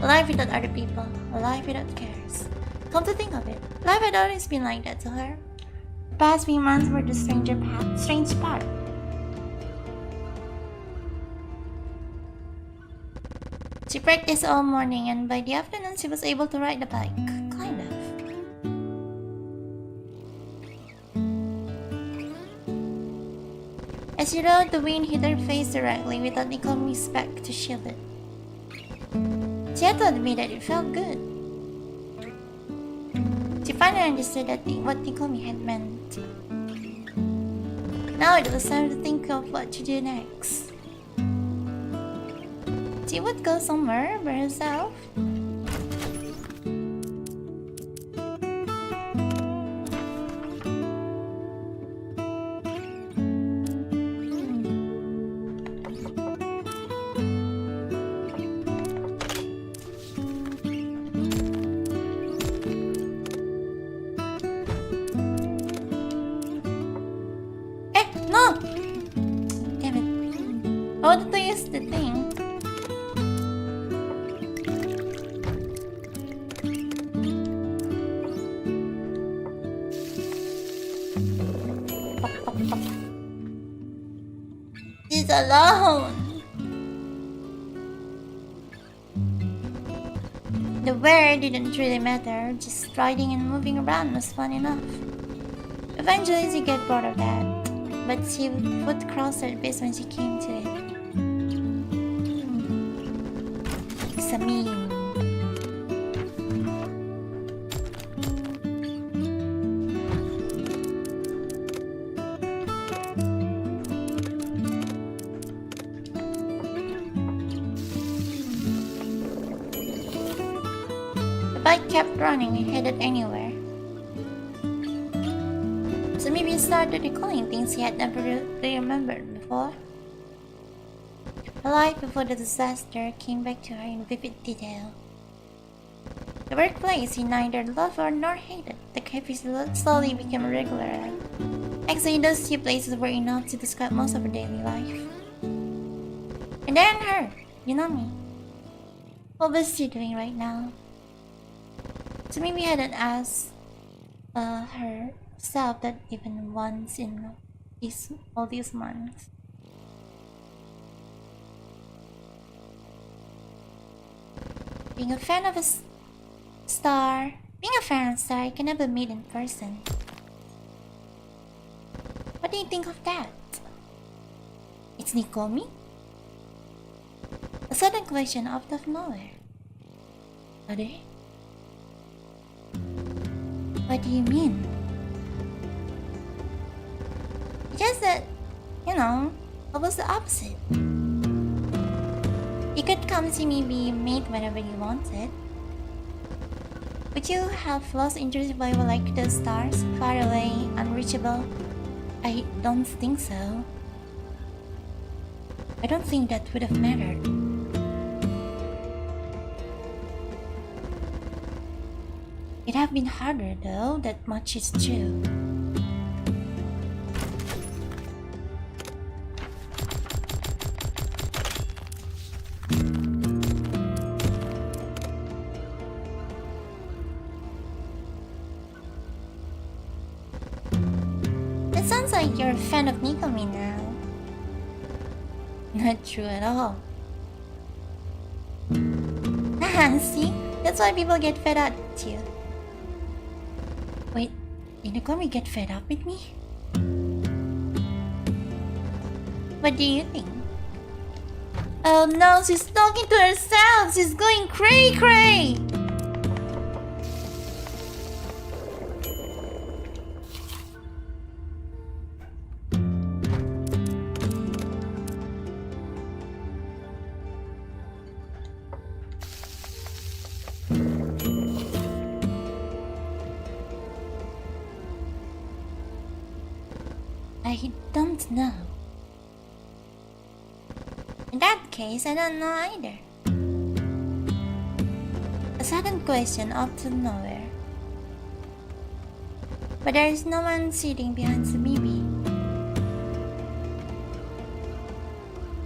A life without other people, a life without cares. Come to think of it, life had always been like that to her. The past few months were the strange part. She practiced all morning and by the afternoon she was able to ride the bike, kind of. As she rode, the wind hit her face directly without Nikomi's back to shield it. She had told me that it felt good. She finally understood what Nikomi had meant. Now it was time to think of what to do next. She would go somewhere by herself. alone. The where didn't really matter, just riding and moving around was fun enough. Eventually she get bored of that, but she would cross her face when she came to it. Examine. The bike kept running and headed anywhere. So maybe he started recalling things he had never really remembered before. Her life before the disaster came back to her in vivid detail. The workplace he neither loved nor hated. The cafe slowly became a regular. Actually, those two places were enough to describe most of her daily life. And then her, Yunami. What was she doing right now? So maybe I hadn't asked herself that even once in all these months. Being a fan of a star I can never meet in person. What do you think of that? It's Nikomi? A sudden question out of nowhere. Are they? What do you mean? Just that, I was the opposite. You could come see me be made whenever you wanted. Would you have lost interest if I were like the stars, far away, unreachable? I don't think so. I don't think that would have mattered. It'd have been harder though, that much is true. It sounds like you're a fan of Nikomi now. Not true at all. See? That's why people get fed up with you. Wait, did Nikomi get fed up with me? What do you think? Oh no, she's talking to herself! She's going cray-cray! I don't know. In that case, I don't know either. A sudden question out of nowhere. But there is no one sitting behind Subibi.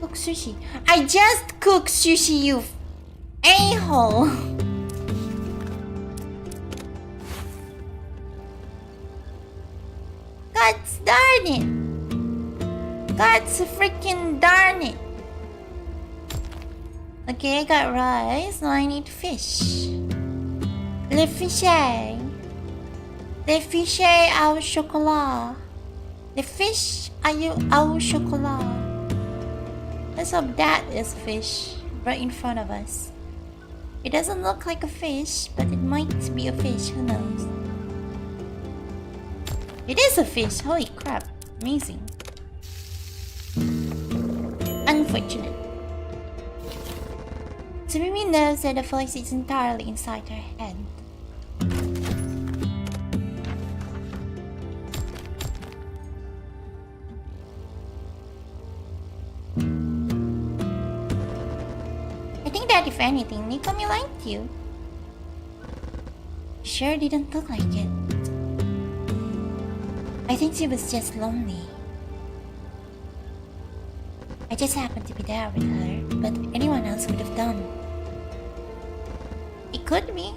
Cook sushi. I just cooked sushi, you a-hole! God darn it! God's freaking darn it! Okay, I got rice, now I need fish. Le fiche. Le fiche au chocolat. Le fish au chocolat. Let's hope that is fish right in front of us. It doesn't look like a fish, but it might be a fish, who knows? It is a fish, holy crap, amazing. Unfortunate. Tsumimi knows that the voice is entirely inside her head. I think that if anything, Nikomi liked you. Sure didn't look like it. I think she was just lonely. I just happened to be there with her, but anyone else would have done. It could be.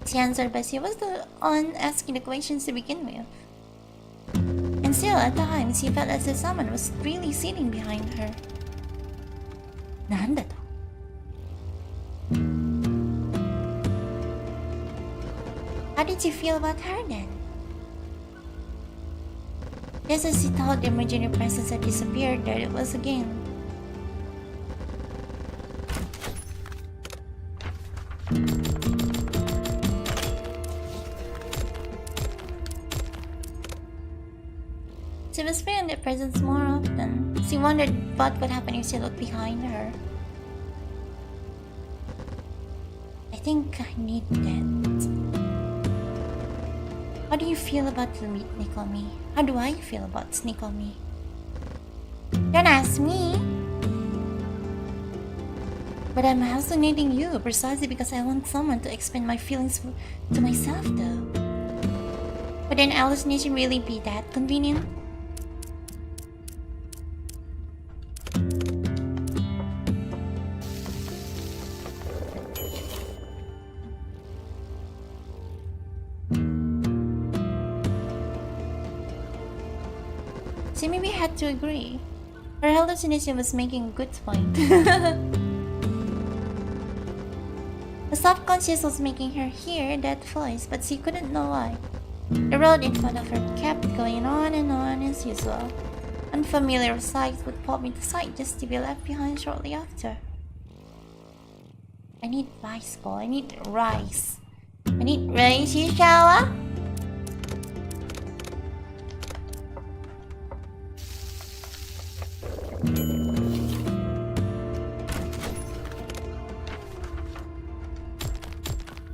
She answered, but she was the one asking the questions to begin with. And Still, at times, he felt as if someone was really sitting behind her. Nanda to? How did you feel about her then? Just as he thought the imaginary presence had disappeared, there it was again. She was feeling the presence more often. She wondered what would happen if she looked behind her. I think I need that. How do you feel about the sneak on me? How do I feel about sneak on me? Don't ask me! But I'm hallucinating you precisely because I want someone to explain my feelings to myself though. Would an hallucination really be that convenient? She maybe had to agree. Her hallucination was making a good point. The subconscious was making her hear that voice, but she couldn't know why. The road in front of her kept going on and on as usual. Unfamiliar sights would pop into sight just to be left behind shortly after. I need rice ball. I need rice. I need rice, you shower?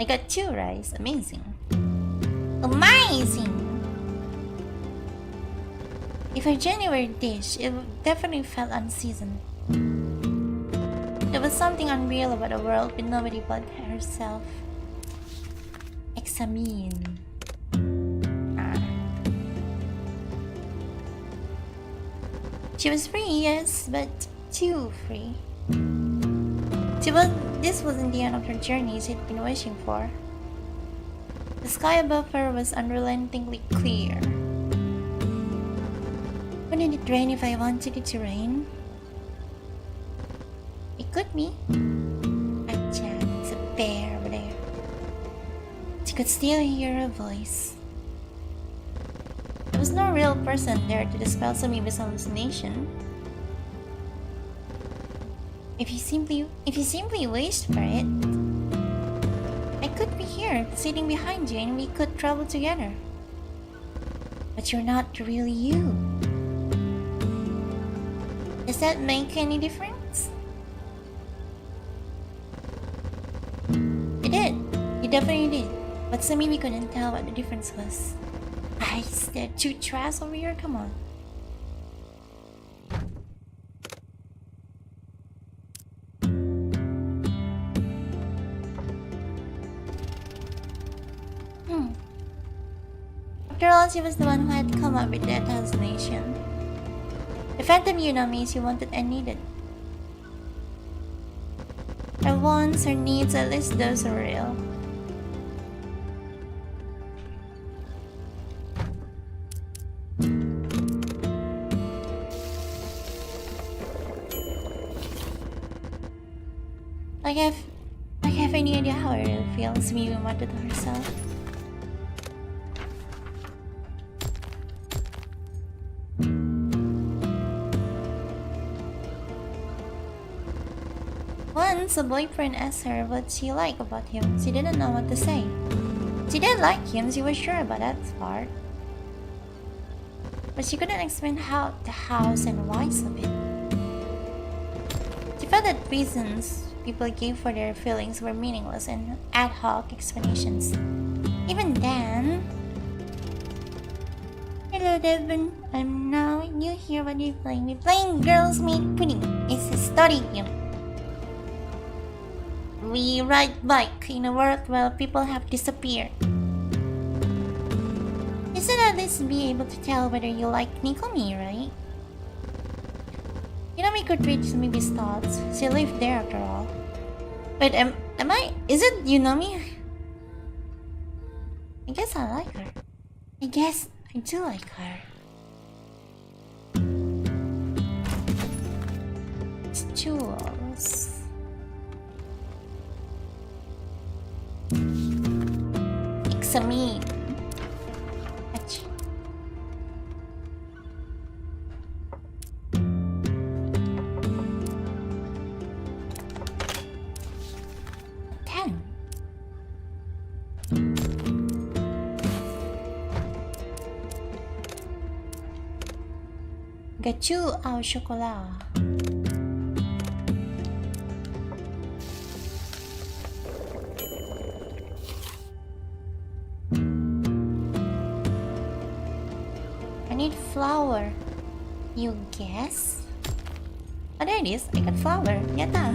I got 2 rice. Amazing. Amazing! If a January dish, it definitely felt unseasoned. There was something unreal about a world with nobody but herself. Examine. She was free, yes, but too free. This wasn't the end of her journey she'd been wishing for. The sky above her was unrelentingly clear. Wouldn't it rain if I wanted it to rain? It could be. Gotcha, it's a bear over there. She could still hear her voice. There was no real person there to dispel Sumiba's hallucination. If you simply wished for it, I could be here, sitting behind you, and we could travel together. But you're not really you. Does that make any difference? It did. It definitely did. But Sumiba couldn't tell what the difference was. Is there 2 trash over here? Come on. After all, she was the one who had come up with that hallucination. The phantom Unami she wanted and needed. Her wants, her needs, at least those are real. I have any idea how it really feels, Miyu muttered to herself. Once a boyfriend asked her what she liked about him. She didn't know what to say. She did like him, she was sure about that part. But she couldn't explain how, the hows and whys of it. She felt that reasons people gave for their feelings were meaningless and ad hoc explanations. Even then... Hello Devin, I'm now new here. What are you playing? We're playing Girls Meet Pudding. It's a study game. We ride bike in a world where people have disappeared. You should at least be able to tell whether you like Nikomi, right? Unami could read Sumiba's thoughts. She lived there after all. Wait, am I? Is it Unami? I guess I like her. I guess I do like her. rituals. Examine. Achoo. Gâteau au chocolat. I need flour. You guess? Oh, there it is. I got flour. Yata.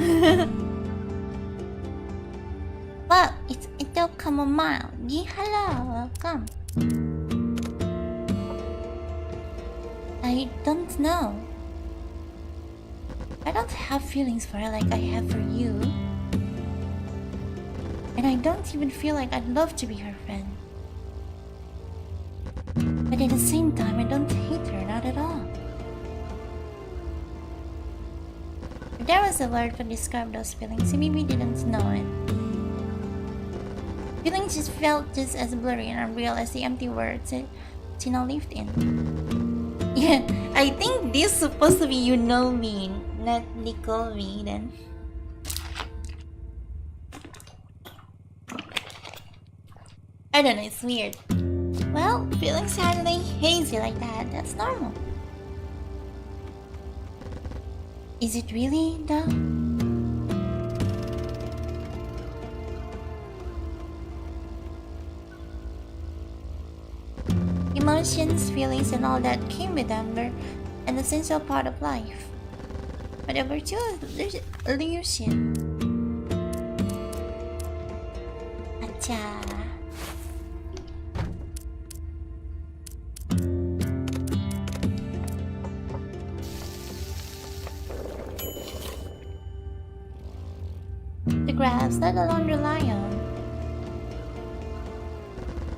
Well, it's Ethel Chamomile. Hello, welcome. I don't know. I don't have feelings for her like I have for you. And I don't even feel like I'd love to be her friend. But at the same time, I don't hate her, not at all. If there was a word to describe those feelings, you maybe didn't know it. Feelings just felt just as blurry and unreal as the empty words Tina lived in. Yeah, I think this is supposed to be you know me, not Nicole me then. I don't know, it's weird. Well, feeling suddenly hazy like that, that's normal. Is it really, though? Emotions, feelings, and all that came with them were an essential part of life. But a virtual illusion. Acha. The graphs not alone rely on.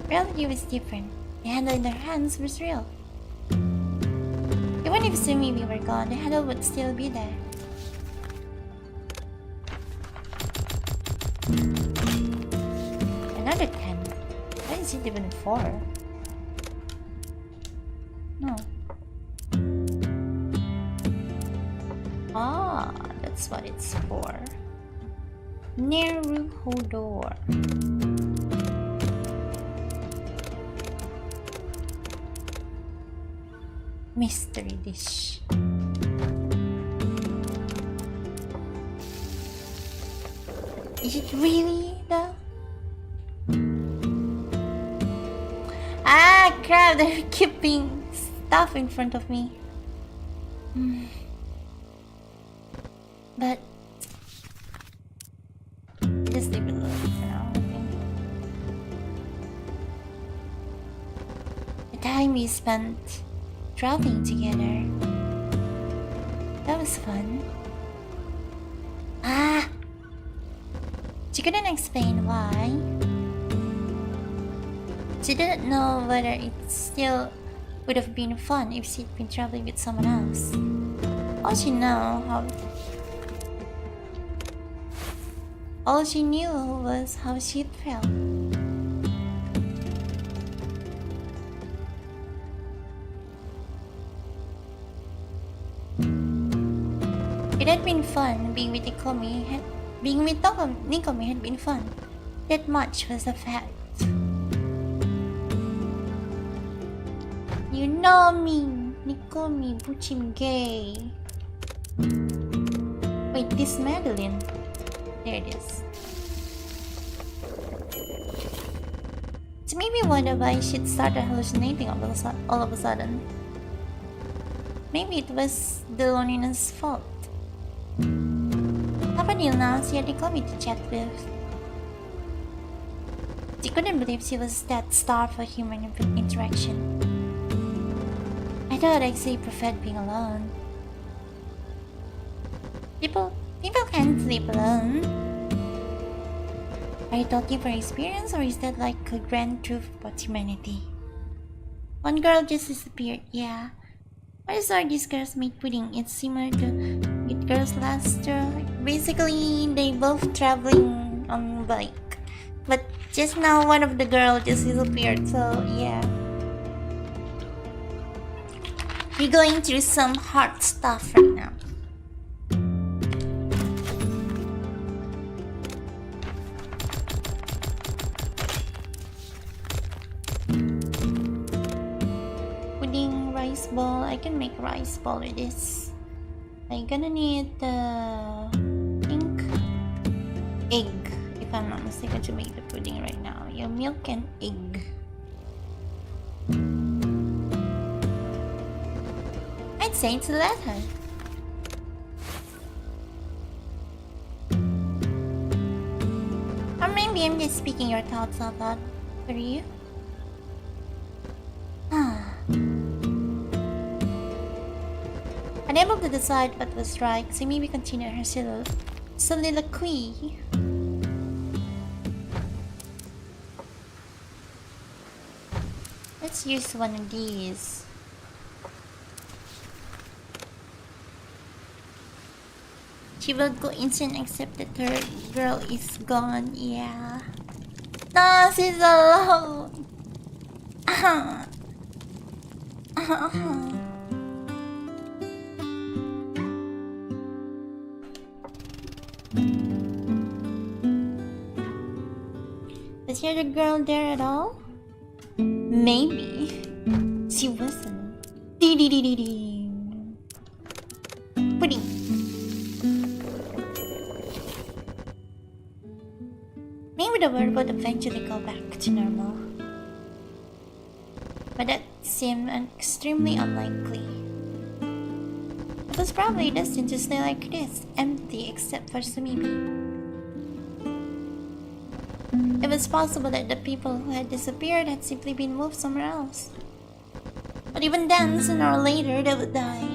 Reality was different. The handle in their hands was real. Even if Sumi were gone, the handle would still be there. Another 10. Why is it even 4? No. Ah, that's what it's for. Neruhodor. Mystery dish. Is it really though? Ah crap, they're keeping stuff in front of me. But just leave it alone for now, I think. The time we spent traveling together, that was fun. Ah! She couldn't explain why. She didn't know whether it still would have been fun if she'd been traveling with someone else. All she knew was how she'd felt. It had been fun being with Nikomi. Being with Nikomi had been fun. That much was a fact. You know me, Nikomi, Buchim gay. Wait, this Madeline. There it is. It made me wonder why she'd started hallucinating all of a sudden. Maybe it was the loneliness' fault. Up until now, she had Nikomi to chat with. She couldn't believe she was that starved for human interaction. I thought I'd say preferred being alone. People can't sleep alone. Are you talking from experience, or is that like a grand truth about humanity? One girl just disappeared, yeah. What is all these girls made pudding? It's similar to with girls last year. Basically, they both traveling on bike, but just now one of the girls just disappeared. So yeah, we're going through some hard stuff right now. Pudding, rice ball. I can make rice ball with this. I'm gonna need ink, egg, if I'm not mistaken, to make the pudding right now. Yeah, milk and egg. I'd say it's the latter. Or maybe I'm just speaking your thoughts out loud for you. Unable to decide what was right, so maybe continue her soliloquy. Let's use one of these. She will go instant except that her girl is gone. Yeah. No, she's alone. Was the other girl there at all? Maybe. She wasn't. Pudding. Maybe the world would eventually go back to normal. But that seemed extremely unlikely. It was probably destined to stay like this, empty except for Sumibi. It was possible that the people who had disappeared had simply been moved somewhere else. But even then, sooner or later, they would die.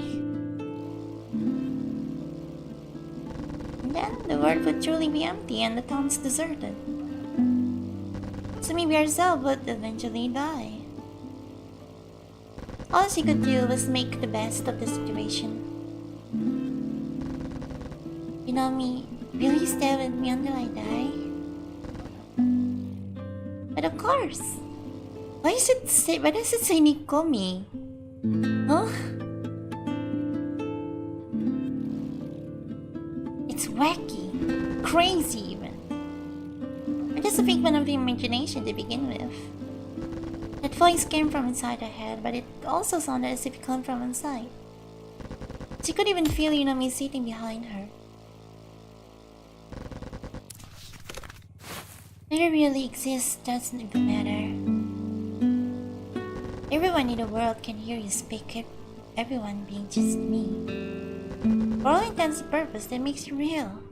And then, the world would truly be empty and the towns deserted. Sumibi herself would eventually die. All she could do was make the best of the situation. You know me, will you stay with me until I die? But of course. Why does it say Nikomi? Huh? It's wacky, crazy even. Or just a figment of the imagination to begin with. That voice came from inside her head, but it also sounded as if it came from inside. She could even feel Yunami sitting behind her. Whether it really exists doesn't even matter. Everyone in the world can hear you speak, everyone being just me. For all intents and purposes, that makes you real.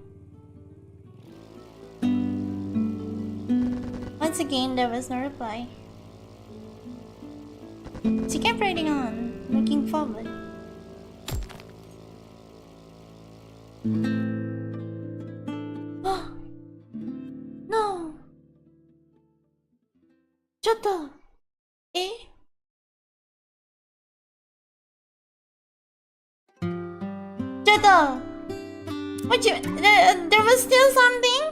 Once again, there was no reply. She kept writing on, looking forward. Oh! No! Chotto! Eh? Chotto! What you... there was still something?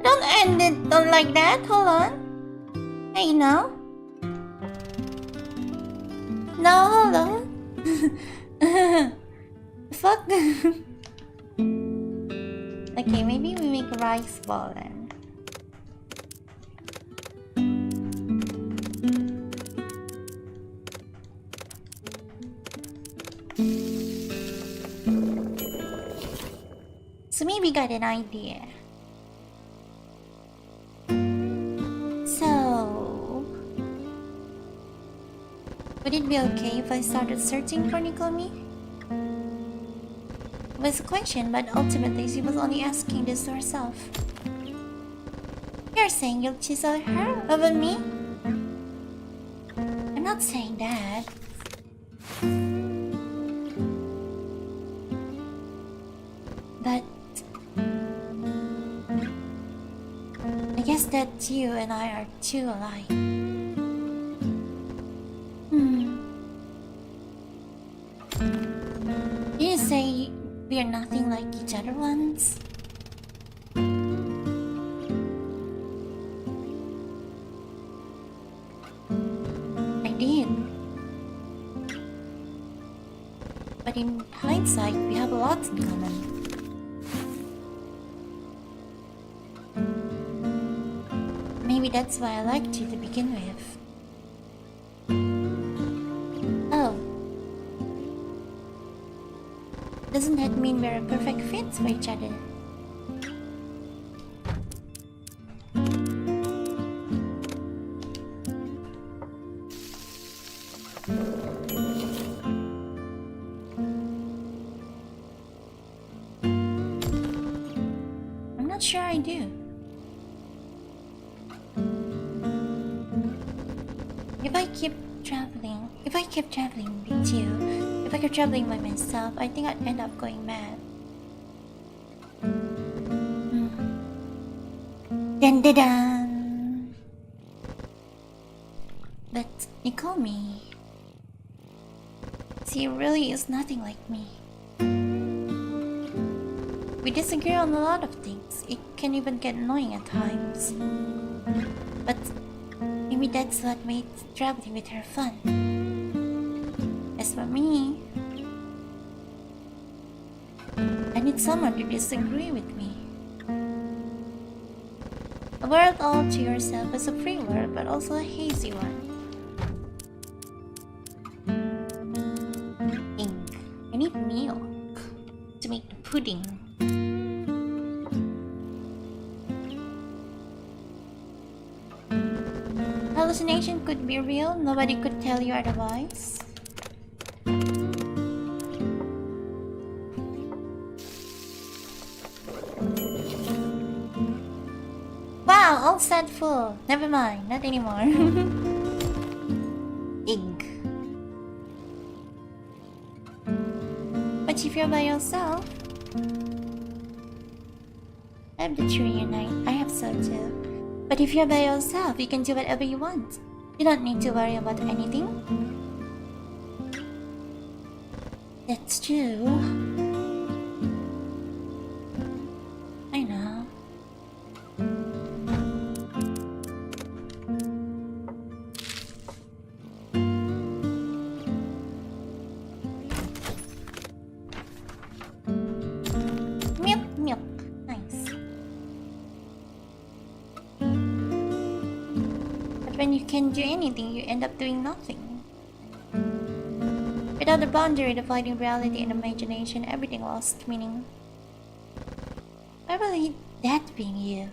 Don't end it like that, hold on. Hey, no? No, hold on. Fuck. Okay, maybe we make a rice ball then. So maybe we got an idea. So, would it be okay if I started searching for Nikomi? It was a question, but ultimately she was only asking this to herself. You're saying you'll choose her over me? I'm not saying that. But I guess that you and I are too alike. say we are nothing like each other once? I did. But in hindsight, we have a lot in common. Maybe that's why I liked you to begin with. Oh. Doesn't that mean we're a perfect fit for each other? I'm not sure I do. If I keep traveling with you, if I keep traveling by myself, I think I'd end up going mad. Dun dun dun! But Nicole-me, she really is nothing like me. We disagree on a lot of things. It can even get annoying at times. But maybe that's what made traveling with her fun. As for me, I need someone to disagree with me. A world all to yourself is a free world, but also a hazy one. Ink. I need milk to make the pudding. Hallucination could be real, nobody could tell you otherwise. Wow, all set full. Never mind, not anymore. Ink. But if you're by yourself, I have the tree night. I have so too. But if you're by yourself, you can do whatever you want. You don't need to worry about anything. That's true. I know. Milk. Nice. But when you can't do anything, you end up doing nothing. Without the boundary dividing reality and imagination, everything lost meaning. Why will that being you?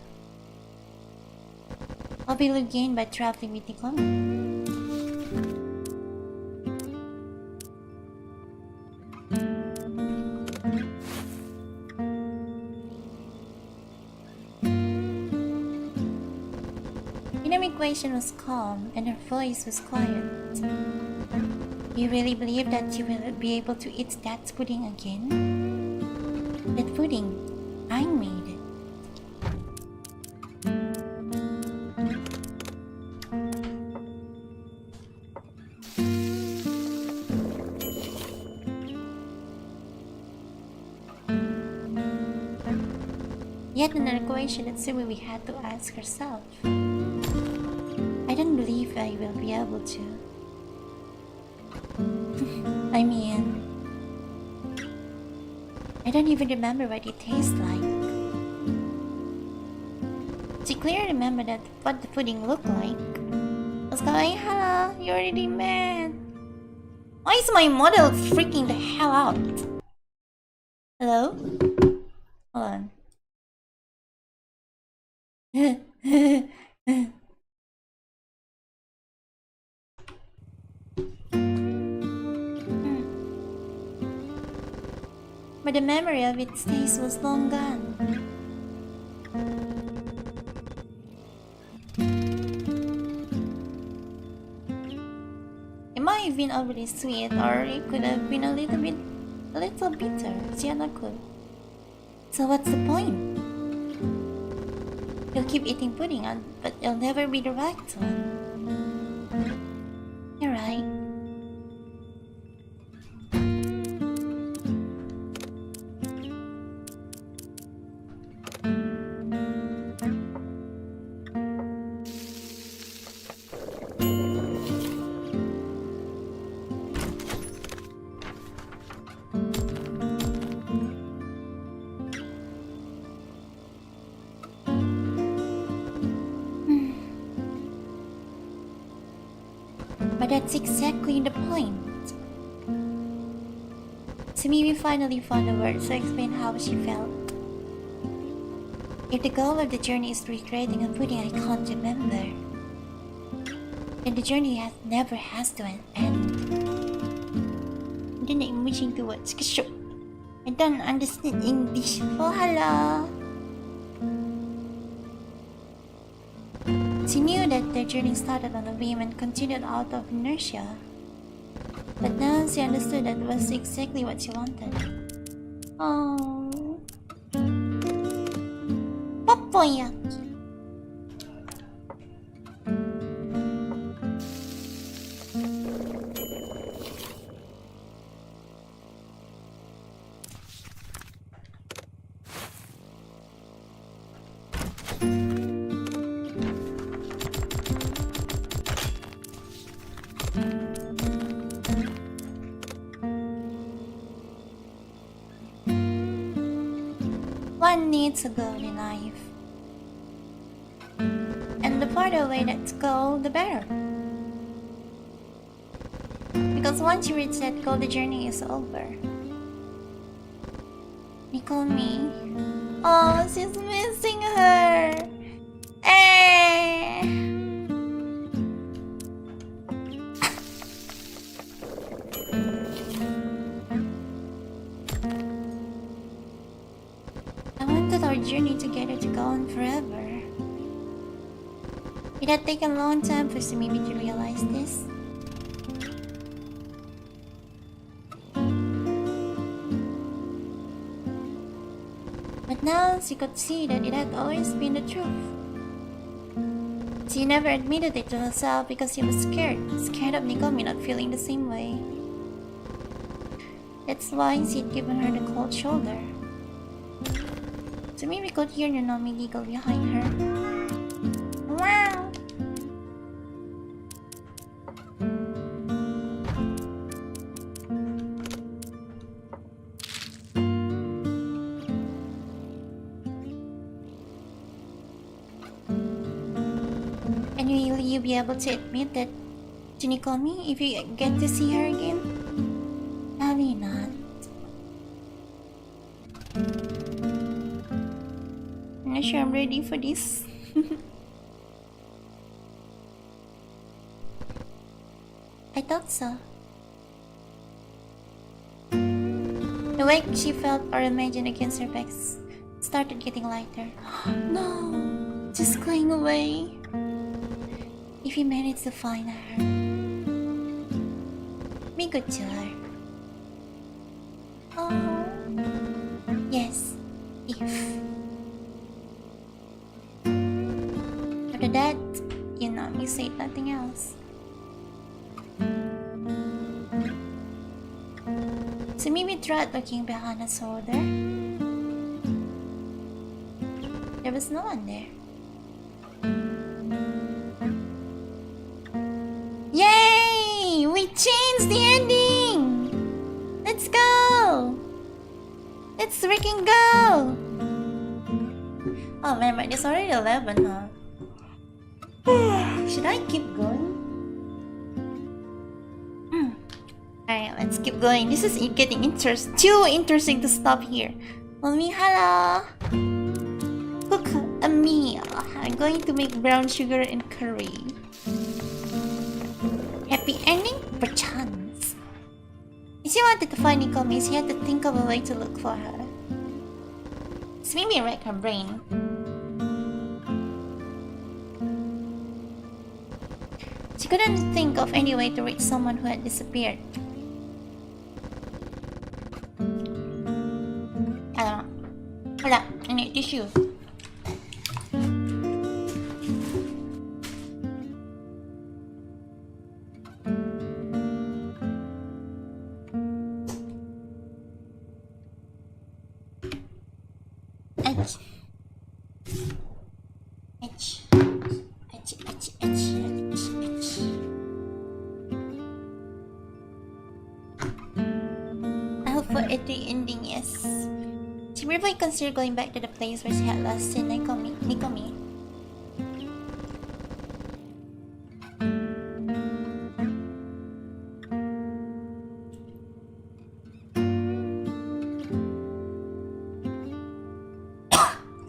What will you gain by traveling with Nicole? Inamiquation was calm and her voice was quiet. You really believe that you will be able to eat that pudding again? That pudding, I made it. Yet another question that Sumi had to ask herself. I don't believe I will be able to. I mean, I don't even remember what it tastes like. She clearly remembered that what the pudding looked like. I was going, hello, you already mad. Why is my model freaking the hell out? Hello? Hold on. But the memory of its taste was long gone. It might have been overly sweet, or it could have been a little bitter. She had no clue. So what's the point? You'll keep eating pudding, but you'll never be the right one. You're right. But that's exactly the point. Sumimi finally found the words to explain how she felt. If the goal of the journey is recreating a pudding I can't remember, then the journey never has to end. Then I'm wishing towards Kasho. I don't understand English. Oh, hello. She knew that their journey started on a whim and continued out of inertia. But now she understood that was exactly what she wanted. Oh. Popoyaki. One needs a goal in life. And the farther away that goal, the better. Because once you reach that goal, the journey is over. Nikomi. Oh, she's missing her. Eh. I wanted our journey together to go on forever. It had taken a long time for Sumimi to realize this. But now she could see that it had always been the truth. She never admitted it to herself because she was scared of Nikomi not feeling the same way. That's why she'd given her the cold shoulder. Sumimi could hear Nonomi giggle behind her. Wow! And will you be able to admit that to Nikomi if you get to see her again? Probably not. I'm not sure I'm ready for this. I thought so. The weight she felt or imagined against her back started getting lighter. No, just going away. If you manage to find her, be good to her. Oh, yes, if. After that, me said nothing else. Sumimi tried looking behind her shoulder. There was no one there. Yay! We changed the ending! Let's go! Let's freaking go! Oh man, but it's already 11, huh? Should I keep going? Alright, let's keep going. This is getting too interesting to stop here. Mommy, hello! Cook a meal. I'm going to make brown sugar and curry. Happy ending? Perchance. If she wanted to find Nikomi, she had to think of a way to look for her. It's made me wreck her brain. She couldn't think of any way to reach someone who had disappeared. I don't know. Hold up, I need tissue. Edge. Edge. Edge, edge, edge, edge, edge. I hope for it the ending, yes. She briefly considered going back to the place where she had last seen Nikomi.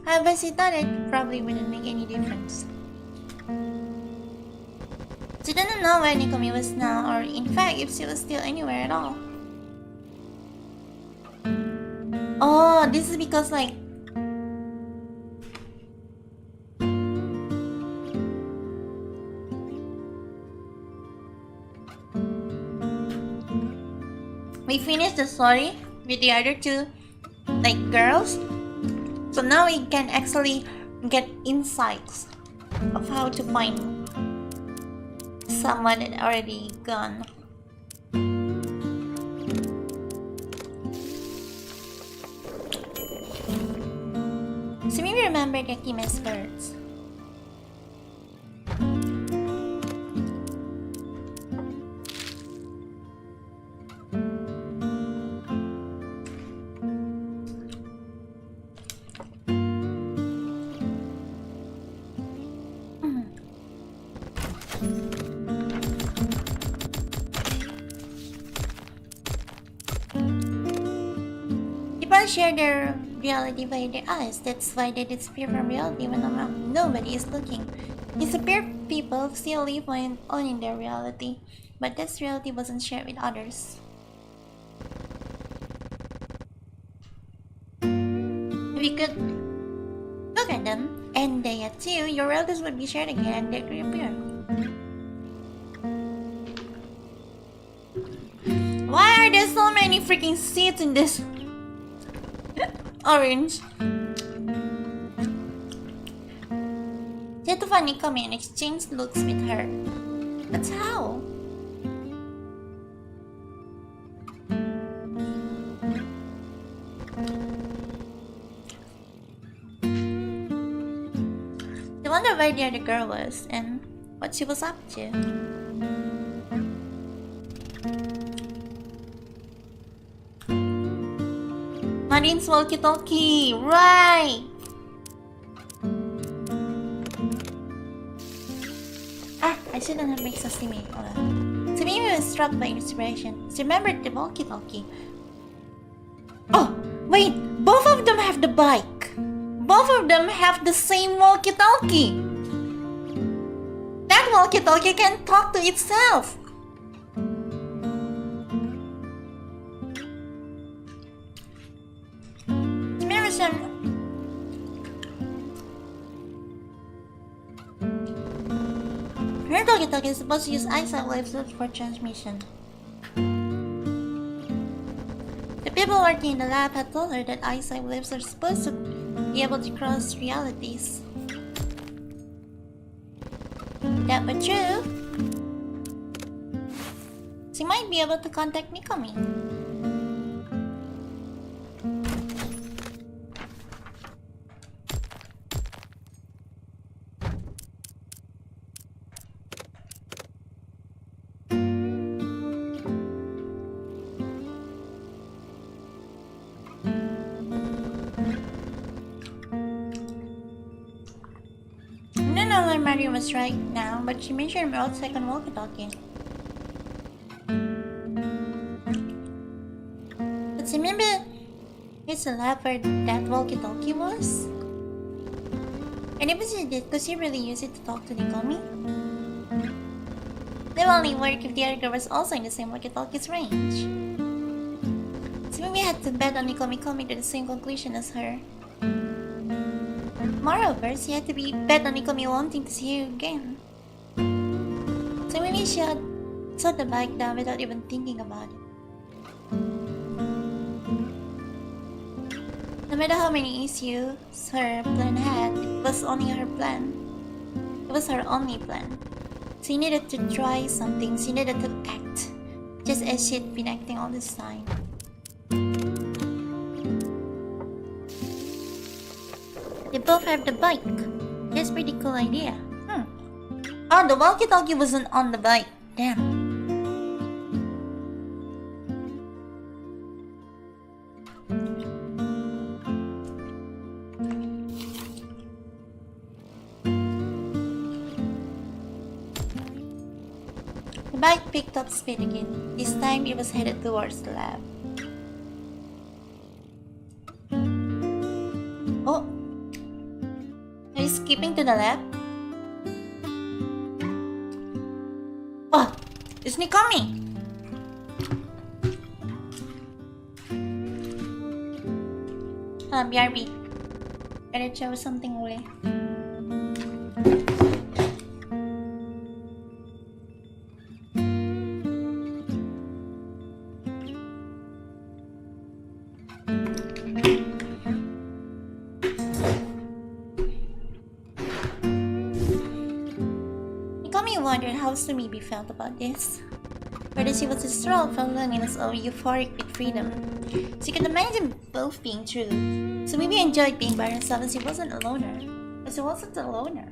But she thought it probably wouldn't make any difference. She didn't know where Nikome was now, or in fact, if she was still anywhere at all. Oh, this is because like... we finished the story with the other two, like, girls. So now we can actually get insights of how to find someone that already gone. So maybe remember the Kime's words. Share their reality by their eyes. That's why they disappear from reality when nobody is looking. Disappeared people still live on in their reality, but this reality wasn't shared with others. If you could look at them, and they at you, your relatives would be shared again and they'd reappear. Why are there so many freaking seats in this? Orange. She had to find Nikome and exchange looks with her. That's how. She wondered where the other girl was and what she was up to. Marin's walkie-talkie, right? I shouldn't have made sashimi. Sashimi was struck by inspiration. She remembered the walkie-talkie. Oh, wait! Both of them have the bike! Both of them have the same walkie-talkie! That walkie-talkie can talk to itself! Her walkie-talkie is supposed to use eyesight waves for transmission. The people working in the lab had told her that eyesight waves are supposed to be able to cross realities. If that were true, she might be able to contact Nikome. Mario was right now, but she mentioned about second walkie-talkie. But remember, it's a lab where that walkie-talkie was? And even she did, could she really use it to talk to Nikome? That will only work if the other girl was also in the same walkie-talkie's range. So maybe I had to bet on Nikome coming to the same conclusion as her. Moreover, she had to be bet on Nikome wanting to see her again. So maybe she had set the bike down without even thinking about it. No matter how many issues her plan had, it was only her plan. It was her only plan. She needed to try something, she needed to act, just as she'd been acting all this time. They both have the bike. That's a pretty cool idea. Oh, the walkie-talkie wasn't on the bike. Damn. The bike picked up speed again. This time it was headed towards the lab. Oh. She's skipping to the left. Oh, it's Nikami. BRB. Better show something away. Nikami wondered how Sumibi felt about this. Whether she was distraught from loneliness or euphoric with freedom. She could imagine both being true. Sumibi enjoyed being by herself and she wasn't a loner. But she wasn't a loner.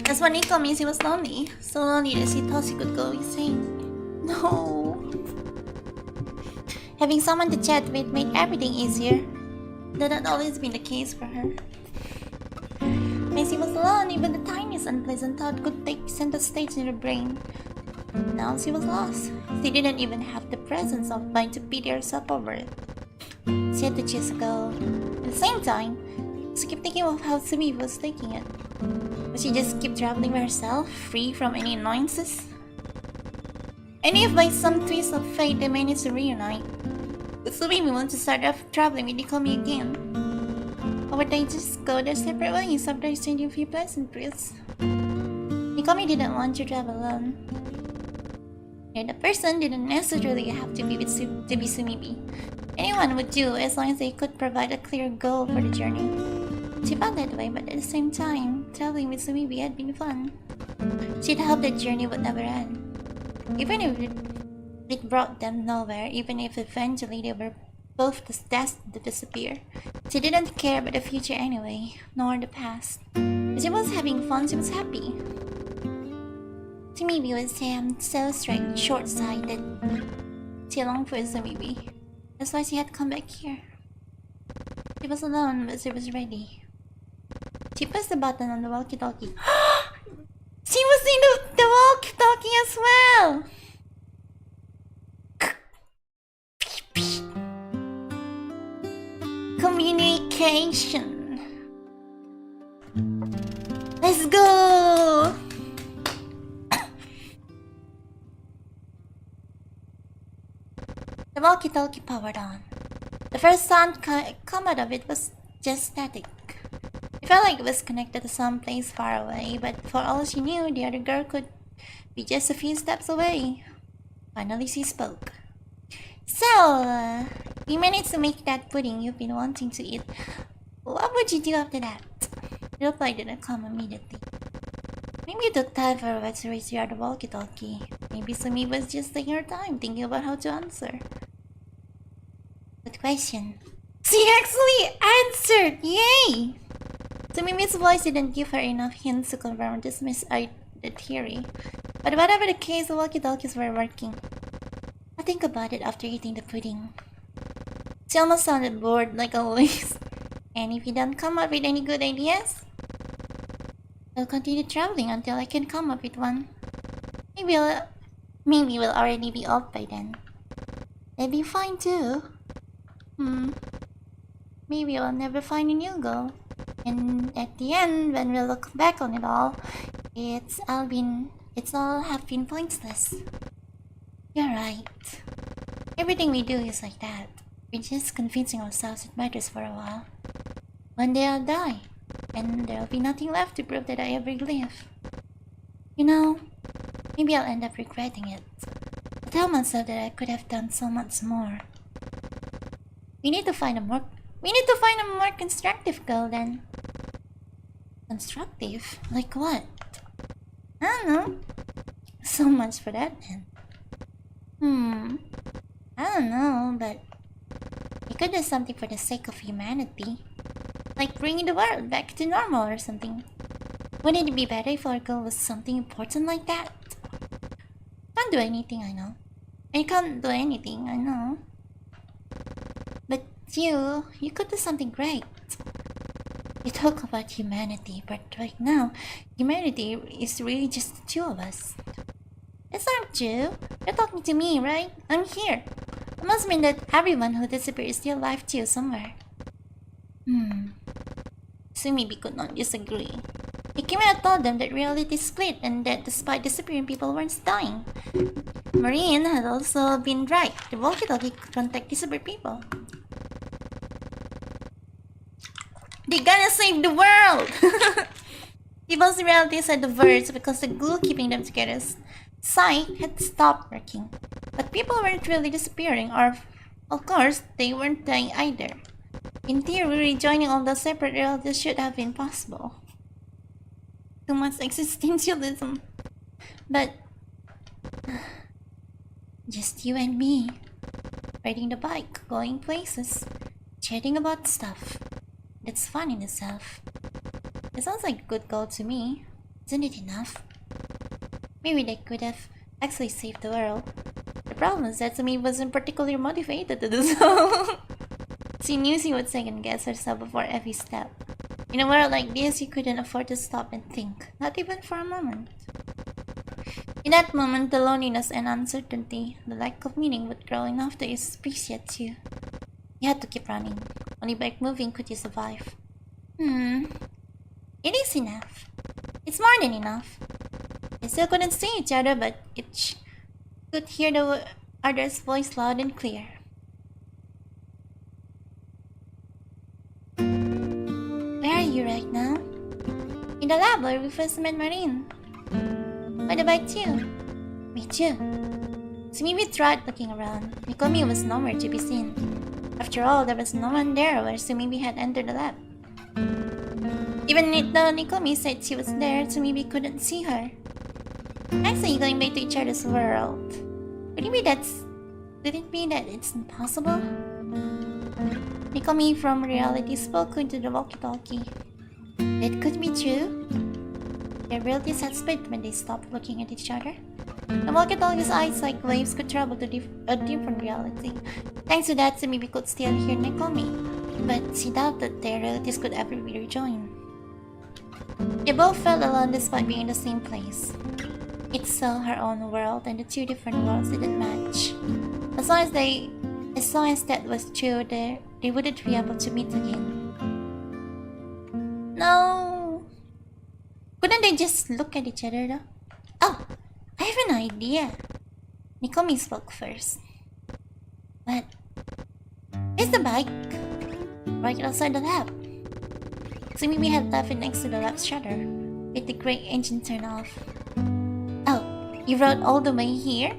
As for Nikami, she was lonely. So lonely that she thought she could go insane. No. Having someone to chat with made everything easier. That had always been the case for her. When she was alone, even the tiniest unpleasant thought could take center stage in her brain. Now she was lost. She didn't even have the presence of mind to pity herself over it. She had to choose a goal. At the same time, she kept thinking of how Sumi was taking it. Would she just keep traveling by herself, free from any annoyances? And if by some twist of fate they managed to reunite, would Sumi want to start off traveling with Nikami again? Or would they just go their separate ways after exchanging a few pleasantries? Nikami didn't want to travel alone. And the person didn't necessarily have to be Sumibi. Anyone would do as long as they could provide a clear goal for the journey. She felt that way, but at the same time, traveling with Sumibi had been fun. She'd hoped the journey would never end. Even if it brought them nowhere, even if eventually they were both destined to disappear. She didn't care about the future anyway, nor the past. If she was having fun, she was happy. Sumibi was so straight, short-sighted. She longed for Sumibi. That's why she had come back here. She was alone, but she was ready. She pressed the button on the walkie-talkie. She was in the walkie-talkie as well! Communication. Let's go! The walkie-talkie powered on. The first sound come out of it was just static. It felt like it was connected to some place far away, but for all she knew, the other girl could be just a few steps away. Finally, she spoke. So, you managed to make that pudding you've been wanting to eat. What would you do after that? The reply didn't come immediately. Maybe it took time for her to reach the walkie-talkie. Maybe Sumi was just taking her time thinking about how to answer. Good question. She actually answered! Yay! Sumi's voice didn't give her enough hints to confirm or dismiss the theory. But whatever the case, the walkie-talkies were working. I'll think about it after eating the pudding. She almost sounded bored, like always. And if you don't come up with any good ideas, I'll continue traveling until I can come up with one. Maybe we'll already be off by then. That'd be fine too. Maybe I'll never find a new goal. And at the end, when we look back on it all, it's all have been pointless. You're right. Everything we do is like that. We're just convincing ourselves it matters for a while. One day I'll die, and there'll be nothing left to prove that I ever lived. You know, maybe I'll end up regretting it. I tell myself that I could have done so much more. We need to find a more constructive goal then. Constructive? Like what? I don't know. So much for that then. I don't know, but we could do something for the sake of humanity. Like bringing the world back to normal or something. Wouldn't it be better if our goal was something important like that? Can't do anything, I know. I can't do anything, I know. But you could do something great. You talk about humanity, but right now, humanity is really just the two of us. That's not true. You're talking to me, right? I'm here. It must mean that everyone who disappeared is still alive too somewhere. Sumibi could not disagree. He came out and told them that reality split and that despite disappearing, people weren't dying. Marine had also been right. The walkie-talkie could contact disappeared people. They gonna save the world! People's realities had diverged because the glue keeping them together's sight had stopped working. But people weren't really disappearing, or of course, they weren't dying either. In theory, rejoining all the separate realities should have been possible. Too much existentialism. But just you and me, riding the bike, going places, chatting about stuff. That's fun in itself. It sounds like a good goal to me. Isn't it enough? Maybe they could have actually saved the world. The problem is that Sumi wasn't particularly motivated to do so. She knew she would second guess herself before every step. In a world like this, you couldn't afford to stop and think, not even for a moment. In that moment, the loneliness and uncertainty, the lack of meaning would grow enough to asphyxiate you. You had to keep running. Only by moving could you survive. It is enough. It's more than enough. They still couldn't see each other, but each could hear the other's voice loud and clear. Where are you right now? In the lab where we first met Marine. What about you? Me too. Sumibi tried looking around. Mikomi was nowhere to be seen. After all, there was no one there where Sumibi had entered the lab. Even though Mikomi said she was there, Sumibi couldn't see her. Actually, going back to each other's world. Could it be that it's impossible? Mikomi from reality spoke into the walkie-talkie. It could be true. Their realities had split when they stopped looking at each other. The walkie-talkie's eyes like waves could travel to a different reality. Thanks to that, Sumibi could still hear Mikomi, but she doubted their realities could ever be rejoined. They both felt alone despite being in the same place. It saw her own world, and the two different worlds didn't match. As long as that was true, they wouldn't be able to meet again. No. Couldn't they just look at each other though? Oh, I have an idea. Mikomi spoke first. What? It's the bike. Right outside the lab. Sumibi had left it next to the lab shutter, with the great engine turned off. Oh, you rode all the way here?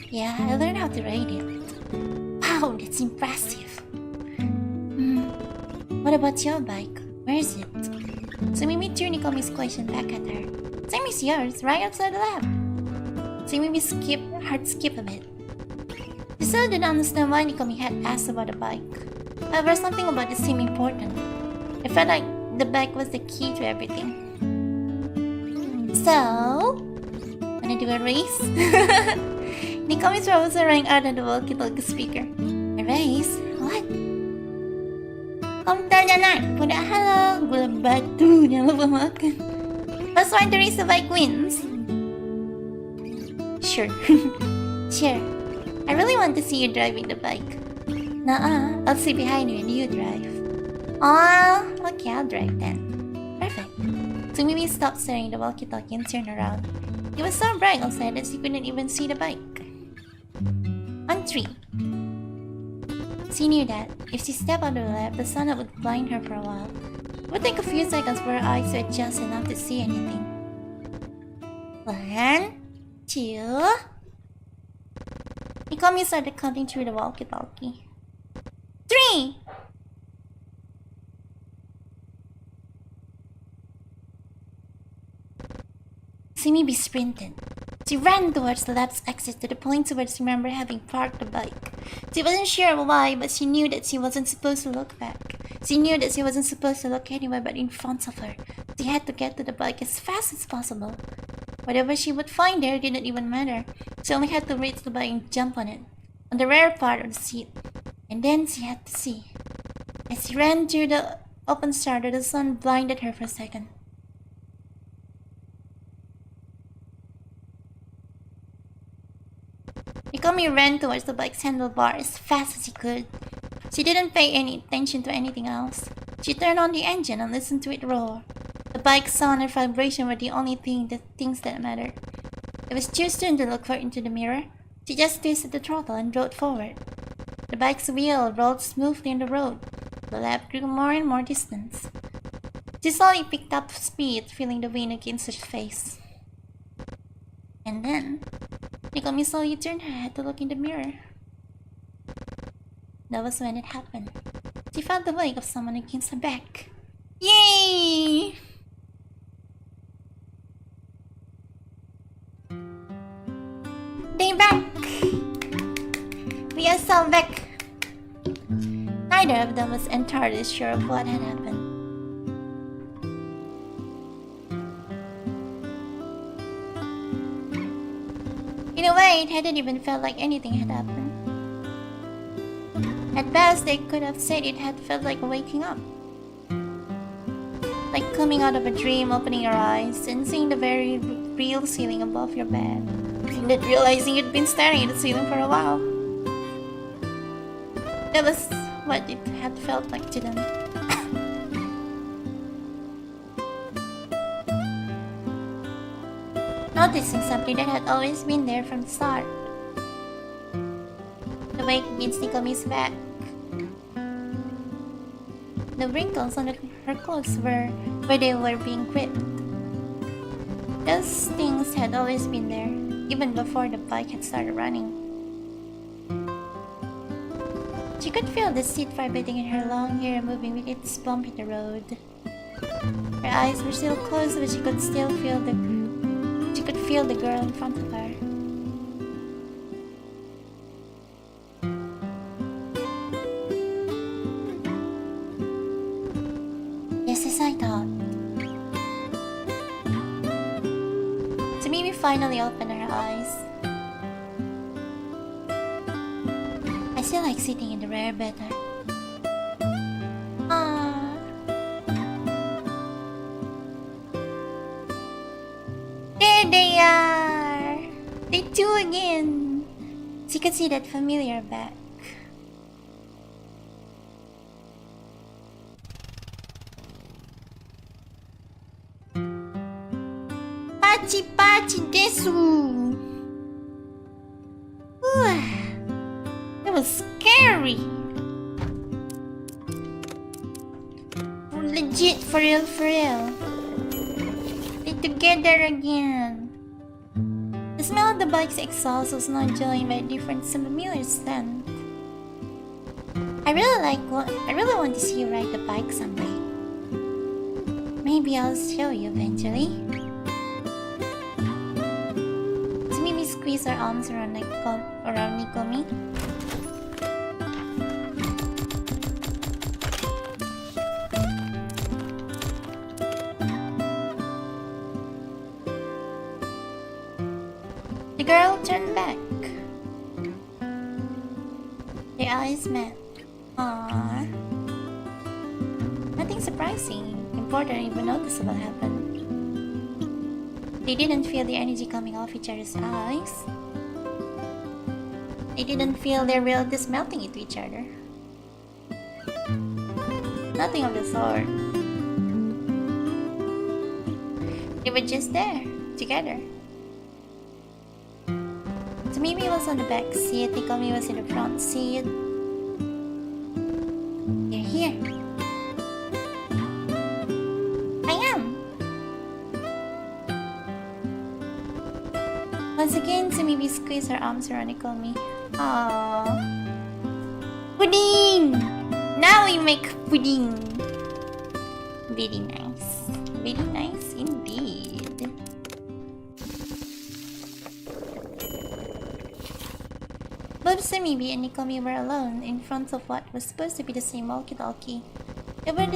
Yeah, I learned how to ride it. Wow, that's impressive. What about your bike? Where is it? Sumibi threw Mikomi's question back at her. Same as yours, right outside the lab. Sumibi skipped a bit. She still didn't understand why Mikomi had asked about the bike. However, something about it seemed important. It felt like the bike was the key to everything. So, wanna do a race? Mikomi's voice rang out on the walkie-talkie speaker. A race? What? Komputer jangan, kuda halo, gula batu, jangan lupa makan. First one to race the bike wins. Sure. Sure. I really want to see you driving the bike. Nuh-uh, I'll sit behind you and you drive. Aw, okay, I'll drive then. Perfect. Sumibi stopped staring at the walkie-talkie and turned around. It was so bright outside that she couldn't even see the bike. On 3. She knew that if she stepped out of the lab, the sun would blind her for a while. It would take a few seconds for her eyes to adjust enough to see anything. 1, 2... Mikomi started counting through the walkie-talkie. 3! Sumibi sprinted. She ran towards the lab's exit to the point where she remembered having parked the bike. She wasn't sure why, but she knew that she wasn't supposed to look back. She knew that she wasn't supposed to look anywhere but in front of her. She had to get to the bike as fast as possible. Whatever she would find there didn't even matter. She only had to reach the bike and jump on it, on the rear part of the seat. And then she had to see. As she ran through the open shutter, the sun blinded her for a second. Mikomi ran towards the bike's handlebar as fast as he could. She didn't pay any attention to anything else. She turned on the engine and listened to it roar. The bike's sound and vibration were the only things that mattered. It was too soon to look into the mirror. She just twisted the throttle and rode forward. The bike's wheel rolled smoothly on the road. The lap grew more and more distant. She slowly picked up speed, feeling the wind against her face. And then, Naomi slowly turned her head to look in the mirror. That was when it happened. She felt the weight of someone against her back. Yay! They back! We are so back! Neither of them was entirely sure of what had happened. In a way, it hadn't even felt like anything had happened. At best, they could have said it had felt like waking up. Like coming out of a dream, opening your eyes, and seeing the very real ceiling above your bed. And then realizing you'd been staring at the ceiling for a while. That was what it had felt like to them. Noticing something that had always been there from the start. The weight against Naomi's back. The wrinkles on her clothes were where they were being gripped. Those things had always been there, even before the bike had started running. She could feel the seat vibrating in her long hair moving with its bump in the road. Her eyes were still closed, but she could still feel the girl in front of her. Yes, as I thought. Tamimi finally opened her eyes. I still like sitting in the rear better. There they are! They two again! She could see that familiar back. Pachi pachi desu! That was scary! Legit, for real, for real. They're together again. The smell of the bike's exhaust was not joined by a different familiar scent. I really want to see you ride the bike someday. Maybe I'll show you eventually. Tamimi squeezed her arms around Naomi. The girl turned back. Their eyes met. Aww. Nothing surprising, important, even noticeable happened. They didn't feel the energy coming off each other's eyes. They didn't feel their realities melting into each other. Nothing of the sort. They were just there, together. Tamimi was on the back seat, Naomi was in the front seat. They're here. I am. Once again, Tamimi squeezed her arms around Naomi. Aww. Pudding! Now we make pudding. Very nice. Very nice indeed. Both Tamimi and Naomi were alone in front of what was supposed to be the same walkie-talkie. They were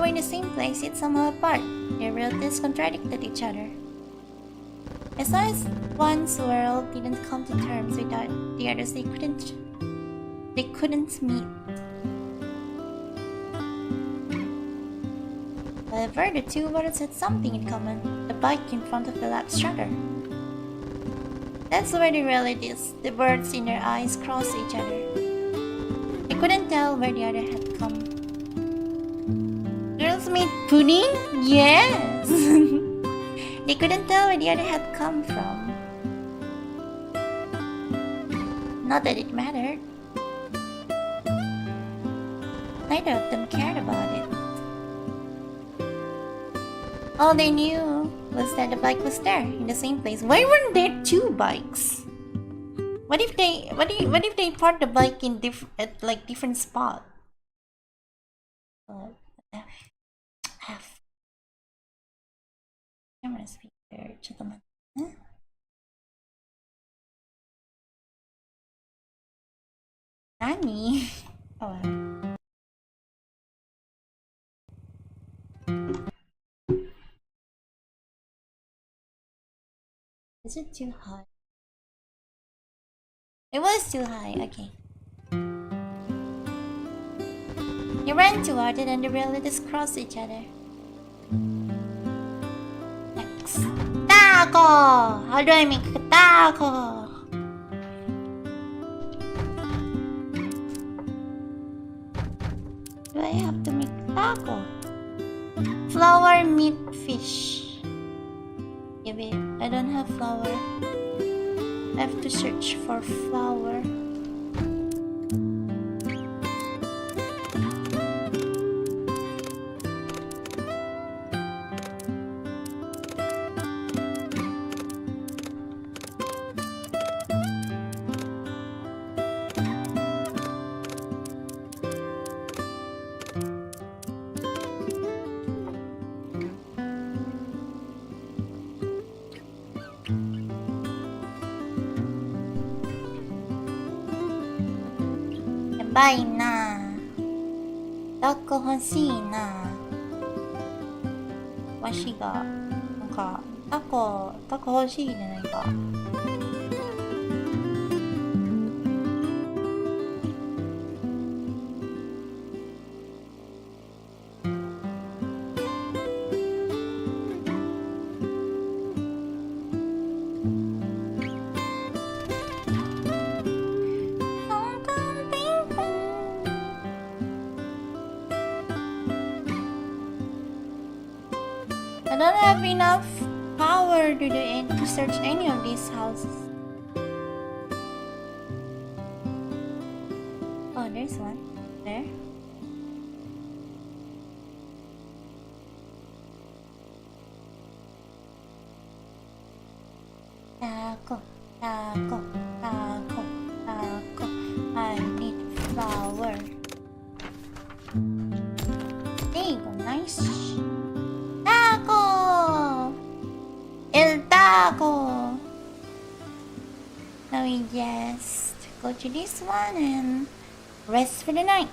in the same place yet somehow apart. Their realities contradicted each other. As long as one's world didn't come to terms without the others, they couldn't meet. However, the two worlds had something in common: the bike in front of the lap strutter. That's where the realities, the words in their eyes, crossed each other. couldn't tell where the other had come. Girls made pudding? Yes! They couldn't tell where the other had come from. Not that it mattered. Neither of them cared about it. All they knew was that the bike was there, in the same place. Why weren't there two bikes? What if they parked the bike in at like different spot? Oh, F. Camera speaker, gentlemen. Huh? Nani? Oh well. Is it too high? It was too high, okay. You ran toward it and the realities crossed each other. Next. Taco! How do I make a taco? Do I have to make taco? Flour, meat, fish. Yeah, babe, I don't have flour. I have to search for flour. Buy na. Taco 欲しいな。わしがなんかタコ欲しいじゃないか。I don't have enough power to search any of these houses. Oh, there's one. There. Taco, taco, taco, taco. I need flour. There you go, nice. Taco! El taco! Now we just go to this one and rest for the night.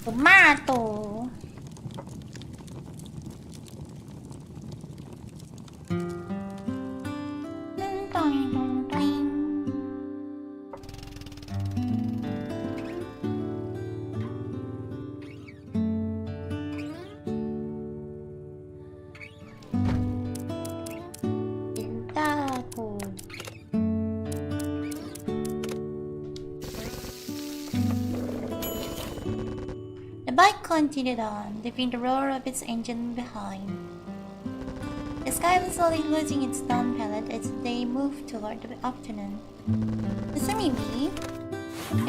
Tomato! The bike continued on, leaving the roar of its engine behind. The sky was slowly losing its dawn palette as they moved toward the afternoon. Maybe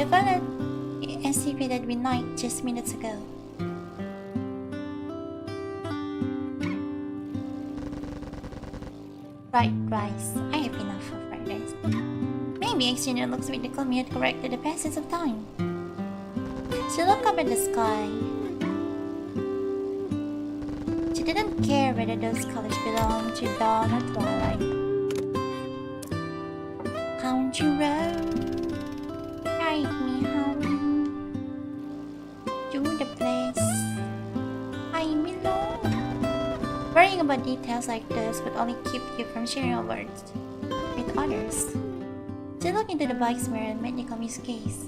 it felt as if it had been night just minutes ago. Fried rice. I have enough of fried rice. Maybe Exchanger looks with the Calm had corrected the passage of time. She looked up at the sky. She didn't care whether those colors belonged to dawn or twilight. Country road, guide me home to the place I belong. Worrying about details like this would only keep you from sharing your words with others. She looked into the bike's mirror and met Nikomi's gaze.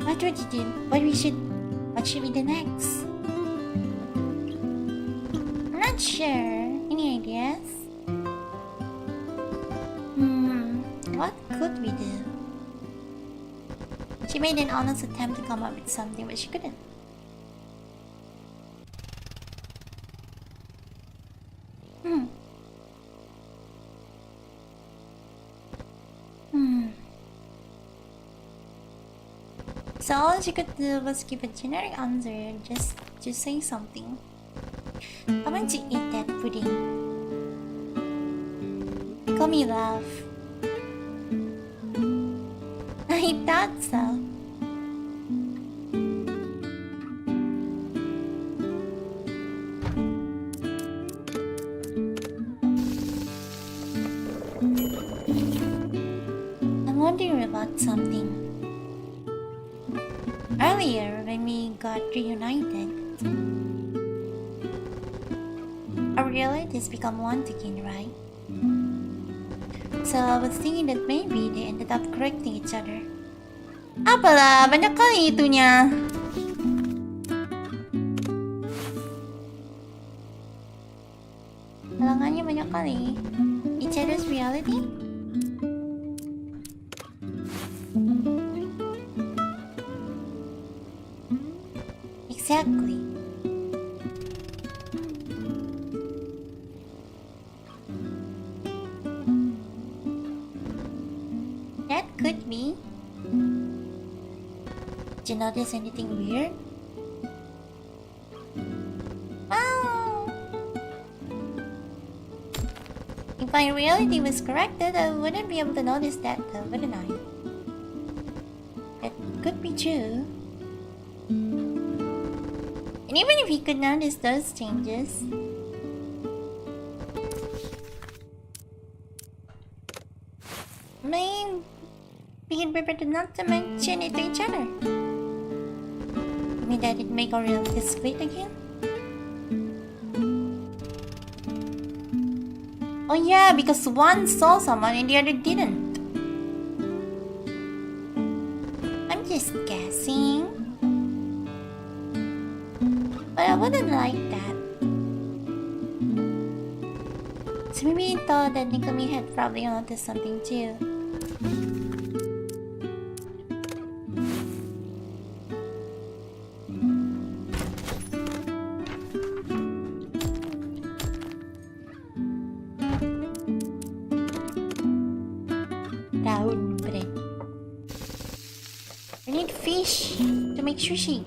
What would you do? What should we do next? not sure. Any ideas? What could we do? She made an honest attempt to come up with something, but she couldn't. So all she could do was give a generic answer, just to say something. I want to eat that pudding. Make me laugh. I thought so. I'm wondering about something. Earlier, when we got reunited, our realities become one again, right? So I was thinking that maybe they ended up correcting each other. Apalah, banyak kali itunya. Halangannya banyak kali. Each other's reality? Exactly. That could be. Did you notice anything weird? Oh! If my reality was corrected, I wouldn't be able to notice that though, wouldn't I? That could be true. And even if he could notice those changes, maybe he'd prefer not to mention it to each other. You mean that it'd make our realities split again? Oh yeah, because one saw someone and the other didn't. I'm just guessing. But I wouldn't like that. So maybe he thought that Nikumi had probably noticed something too. Round bread. We need fish to make sushi.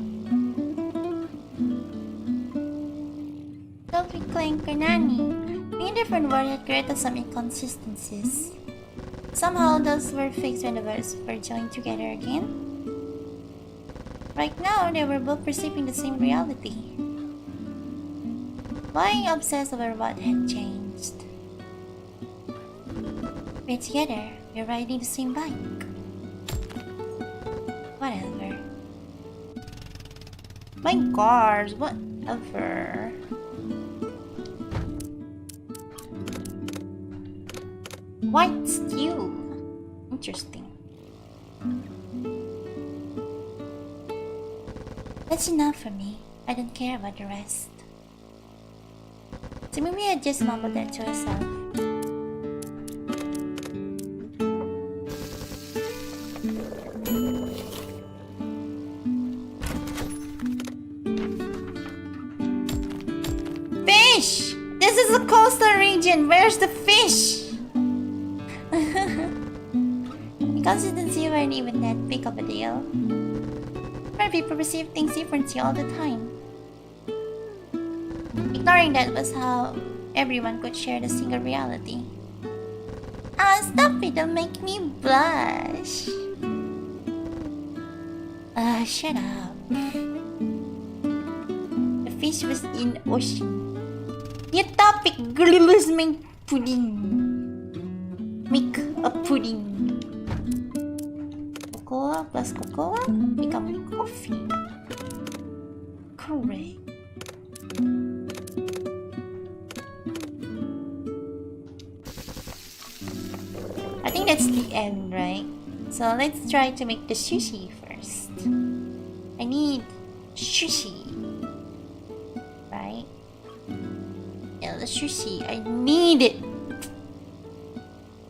Being different words had created some inconsistencies. Somehow those were fixed when the words were joined together again. Right now, they were both perceiving the same reality. Why obsess over what had changed? We're together, we're riding the same bike. Whatever. My cars, whatever. White stew. Interesting. That's enough for me. I don't care about the rest. So maybe I just mumbled that to herself. Fish! This is a coastal region. Where's the fish? Consistency weren't even that big of a deal. But people perceive things differently all the time. Ignoring that was how everyone could share the single reality. Ah, stop it, don't make me blush. Shut up. The fish was in ocean. Your topic, girl, is make pudding. Make a pudding. Cocoa plus cocoa become coffee. Correct. I think that's the end, right? So let's try to make the sushi first. I need sushi. Right? the sushi. I need it.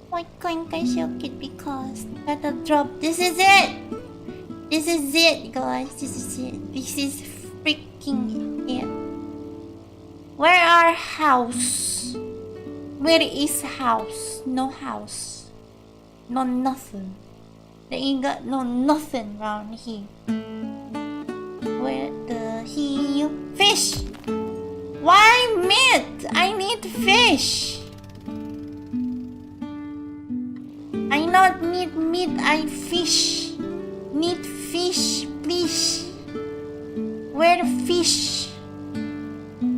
Why can't I shook it? Because that'll drop. This is it. This is it, guys. This is it. This is freaking it. Where are house? Where is house? No house. No nothing. They ain't got no nothing around here. Where the hell? Fish! Why meat? I need fish. I not need meat, I fish. Need fish, please. Where fish?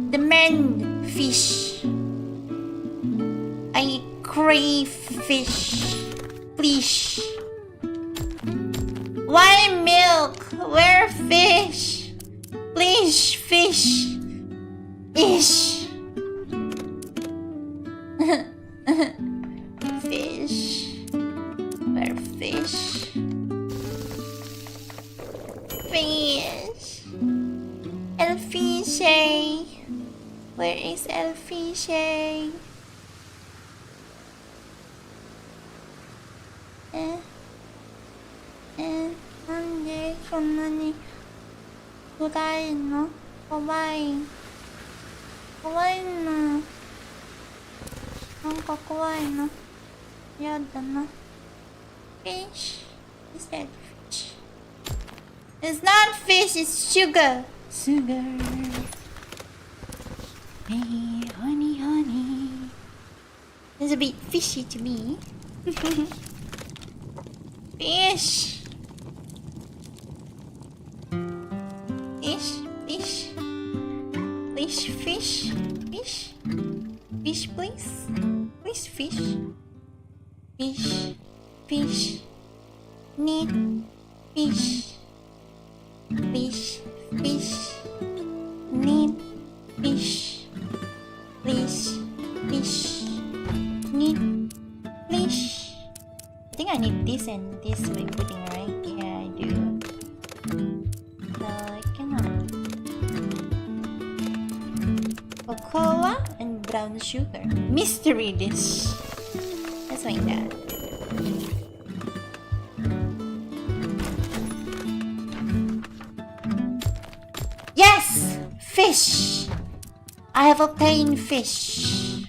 Demand fish. I crave fish. Please. Why milk? Where fish? Please, fish. Ish. Fish. Where fish? Fish. Elfishay. Where is Elfishay?なんでそんなに暗いの？怖い。怖いの。なんか怖いの。やだな。Fish? Is that fish? It's not fish, it's sugar. Sugar. Hey, honey, honey. It's a bit fishy to me. Fish. Fish. Fish, fish. Fish. Fish, please. Please, fish. Fish. Fish. Need fish. Fish. Fish. Need fish. Please. Fish. Need fish. I think I need this and this when putting, right? Yeah, I do. So I cannot. Cocoa and brown sugar. Mystery dish. Let's find that. Yes! Fish! I have obtained fish.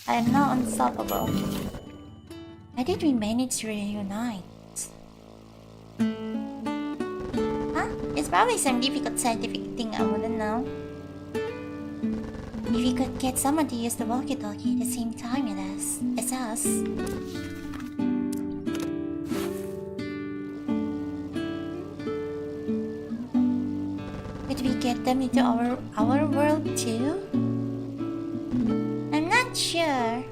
I am now unstoppable. How did we manage to reunite? Huh? It's probably some difficult scientific thing I wouldn't know. If we could get someone to use the walkie-talkie at the same time as us. Could we get them into our world too? I'm not sure.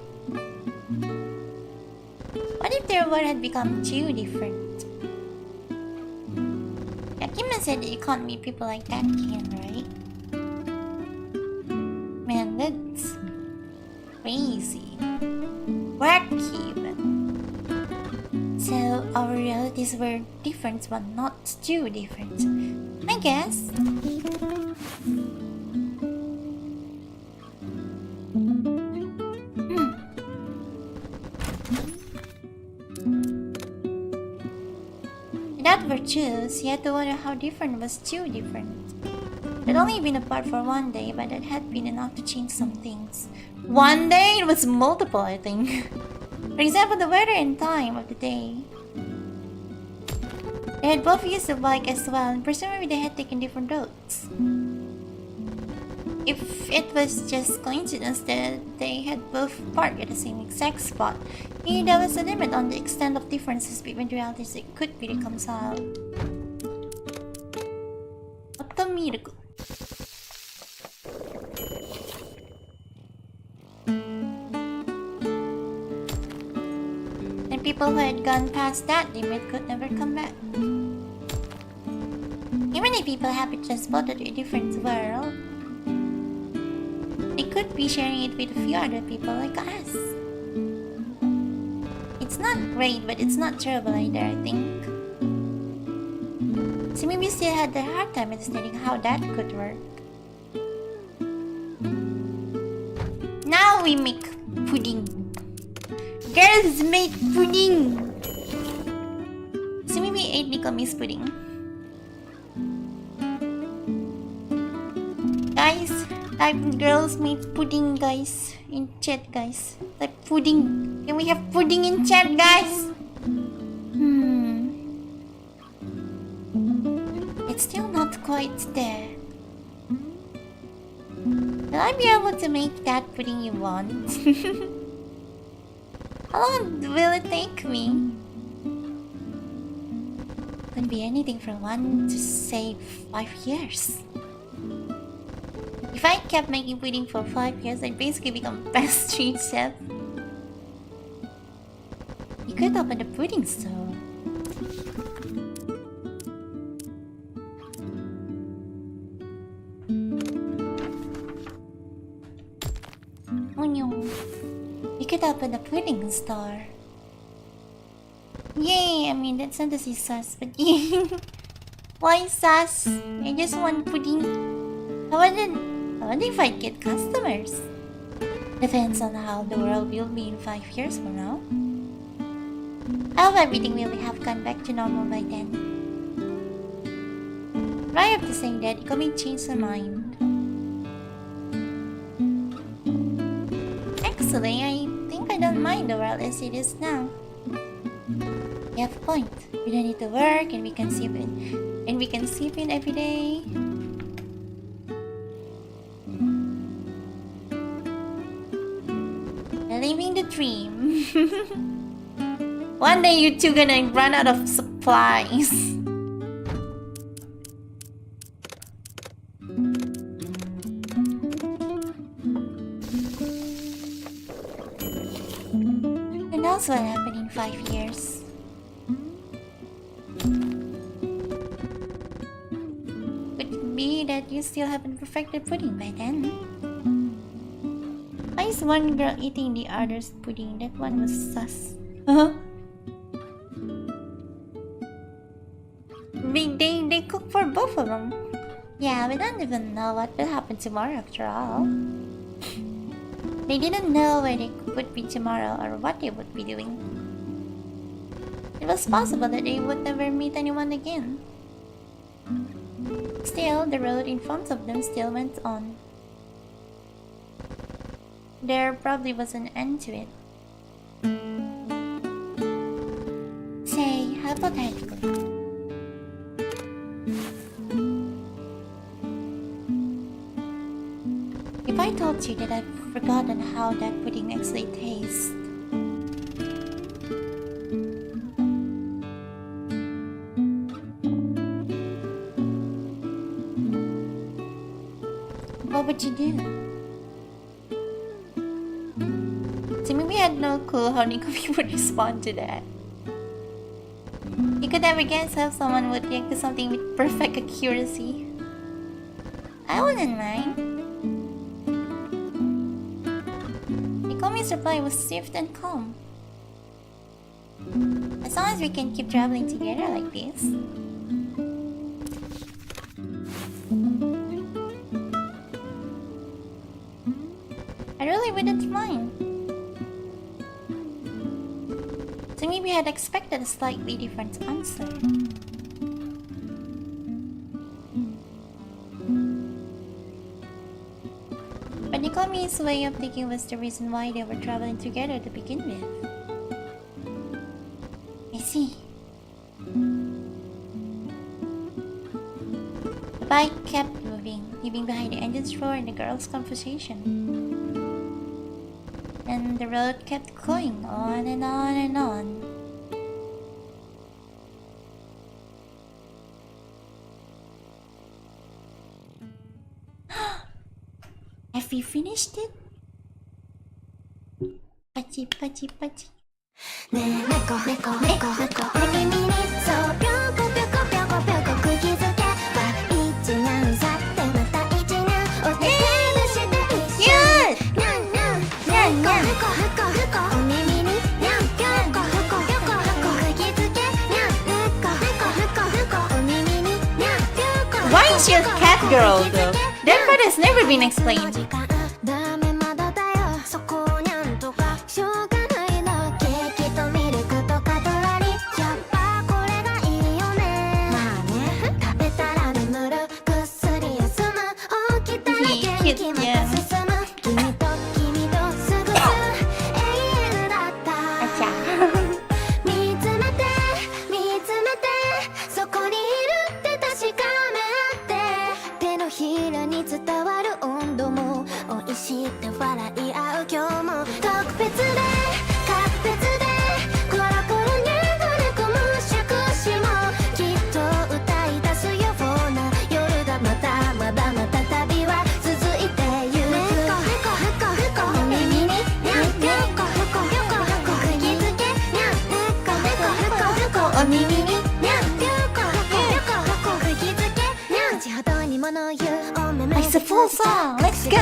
What if their world had become too different? Yakima said that you can't meet people like that again, right? Man, that's crazy. Wacky even. So our realities were different but not too different, I guess. That were choose, you had to wonder how different was too different. They'd only been apart for one day, but it had been enough to change some things. One day? It was multiple, I think. For example, the weather and time of the day. They had both used the bike as well, and presumably they had taken different roads. If it was just coincidence that they had both parked at the same exact spot, maybe there was a limit on the extent of differences between realities that could be reconciled. What a miracle. And people who had gone past that limit could never come back. Even if people happen to transported to a different world, they could be sharing it with a few other people like us. It's not great, but it's not terrible either, I think. So maybe still had a hard time understanding how that could work. we make pudding. Girls make pudding. So maybe 8 becomes pudding. Guys, type girls made pudding, guys, in chat, guys. Type pudding. Can we have pudding in chat, guys? It's still not quite there. Will I be able to make that pudding you want? How long will it take me? Could be anything from 1 to say 5 years. If I kept making pudding for 5 years, I'd basically become pastry chef. You could open a pudding store. Oh no. You could open a pudding store. Yay! I mean, that's not the sus, but yay! Why sus? I just want pudding. I wonder if I'd get customers. Depends on how the world will be in 5 years from now. I hope everything will have gone back to normal by then. Right after saying that, it may change my mind. Actually, I think I don't mind the world as it is now. You have a point. We don't need to work, and we can sleep in every day. Living the dream. One day you two gonna run out of supplies. Who knows what happened in 5 years? Could it be that you still haven't perfected pudding by then? Why is one girl eating the other's pudding? That one was sus. They cook for both of them. Yeah, we don't even know what will happen tomorrow after all. They didn't know where they would be tomorrow or what they would be doing. It was possible that they would never meet anyone again. Still, the road in front of them still went on. There probably was an end to it. Say, hypothetically. If I told you that I've forgotten how that pudding actually tastes, what would you do? So maybe I had no clue how Nicomi would respond to that. You could never guess how someone would react to something with perfect accuracy. I wouldn't mind. Nicomi's reply was swift and calm. As long as we can keep traveling together like this. I really wouldn't mind. So maybe I had expected a slightly different answer. But Nicomi's way of thinking was the reason why they were traveling together to begin with. I see. The bike kept moving, leaving behind the engine's roar and the girls' conversation. And the road kept going on and on and on. Have we finished it? Pachi pachi pachi. Why is she a cat girl though? That part has never been explained. Yeah. Acha. It's a full song. Let's go.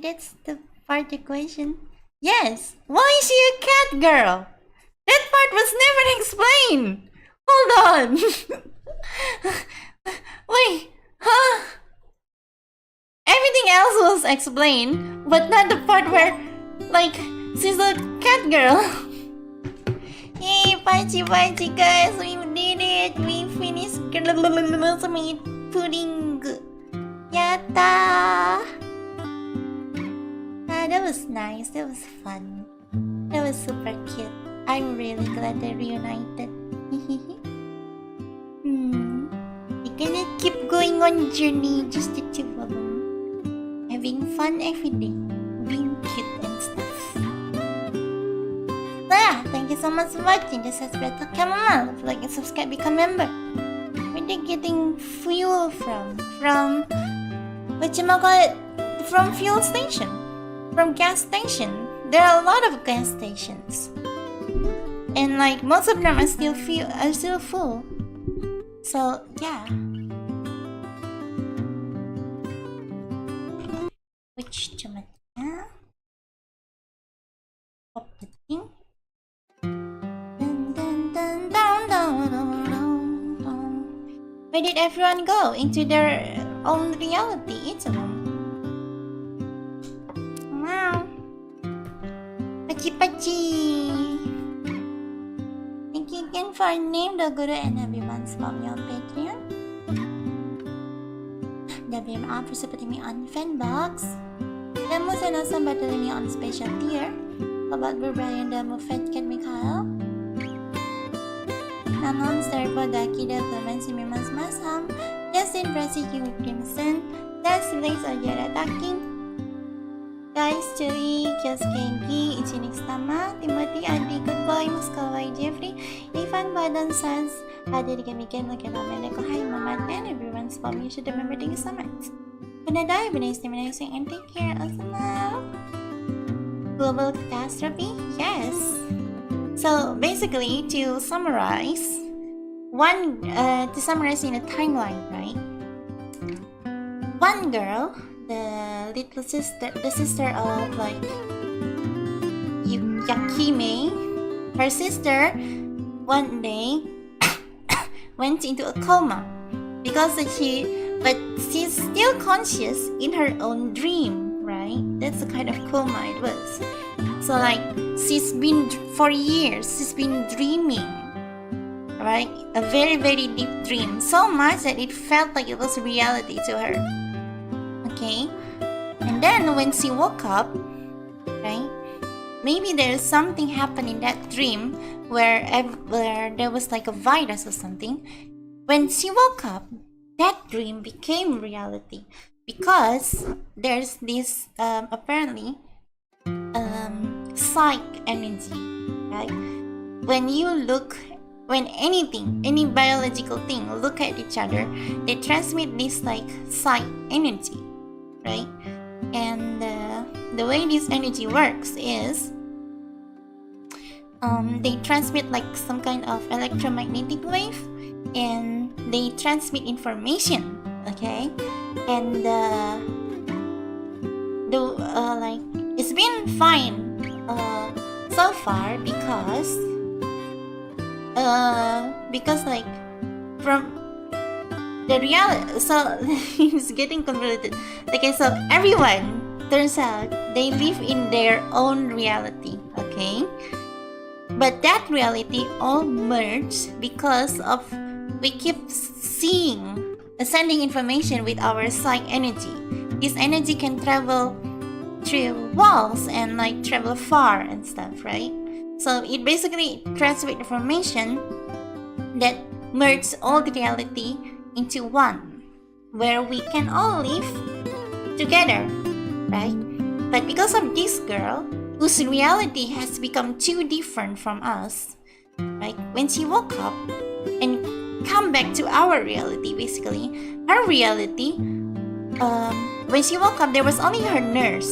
That's the part question. Yes. Why is she a cat girl? That part was never explained. Hold on. Wait. Huh? Everything else was explained, but not the part where, like, she's a cat girl. Yay, party party guys, we did it. We finished meat pudding. Yatta! That was nice, that was fun. That was super cute. I'm really glad they're reunited. We're gonna keep going on journey, just the two of them. Having fun every day. Being cute and stuff. So yeah, thank you so much for watching. This has been Chamomile. If you like and subscribe, become a member. Where they getting fuel from? From whatchamacallit? From fuel station. From gas station. There are a lot of gas stations. And like most of them are still full. So yeah. Which tomato? Pop the thing. Where did everyone go? Into their own reality. It's a one. Wow. Pachi pachi. Thank you again for name the Guru and everyone. Follow me on Patreon. WMR for supporting me on FANBOX. Demo and also battling me on special tier. About Brian Demo Fed Cat Mikhail. Namon Servo Daki the Clemency Mimas Masam. Justin Brasi Hugh Crimson. That's Lace Ojara Talking. Guys, Chewy, Kyosuke, Ichinix Tama, Timothy, Adi, Goodboy, Muskawai, Jeffrey, Ifan Badan says, Adi Gamigan, Lakanameneko, hi, Mama, and everyone's mom. You should remember. Thank you so much. Gonna die, have a nice time and take care. Awesome love. Global catastrophe? Yes. So basically, to summarize in a timeline, right? One girl the little sister, the sister of like Yakime, her sister one day went into a coma because but she's still conscious in her own dream, right? That's the kind of coma it was. So like for years she's been dreaming, right? A very, very deep dream, so much that it felt like it was reality to her. Okay, and then when she woke up, right? Maybe there's something happened in that dream where there was like a virus or something. When she woke up, that dream became reality because there's this apparently psych energy, right? When any biological thing look at each other, they transmit this like psych energy, right? And the way this energy works is they transmit like some kind of electromagnetic wave, and they transmit information, okay? And like it's been fine so far because like from the reality, so it's getting convoluted. Okay, so everyone turns out they live in their own reality, okay? But that reality all merged because of we keep sending information with our psych energy. This energy can travel through walls and like travel far and stuff, right? So it basically transmits information that merges all the reality into one, where we can all live together, right? But because of this girl, whose reality has become too different from us, right? When she woke up and come back to our reality, basically, her reality, when she woke up, there was only her nurse.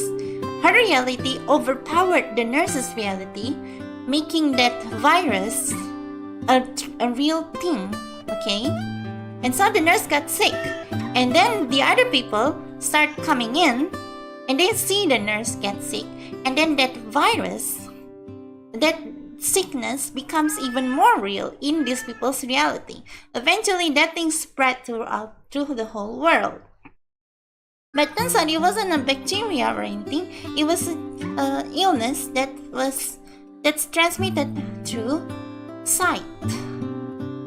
Her reality overpowered the nurse's reality, making that virus a real thing, okay? And so the nurse got sick, and then the other people start coming in, and they see the nurse get sick, and then that virus, that sickness becomes even more real in these people's reality. Eventually, that thing spread through the whole world. But turns out it wasn't a bacteria or anything. It was an illness that's transmitted through sight.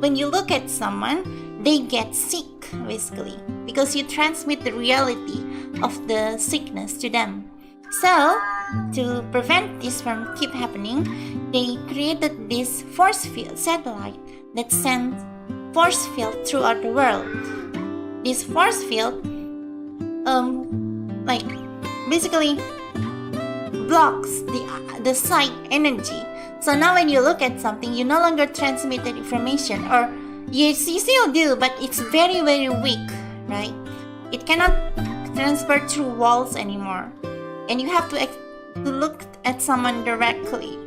When you look at someone, they get sick, basically, because you transmit the reality of the sickness to them. So, to prevent this from keep happening, they created this force field satellite that sends force field throughout the world. This force field, like basically blocks the sight energy. So now when you look at something, you no longer transmit that information, or you still do, but it's very, very weak, right? It cannot transfer through walls anymore, and you have to look at someone directly,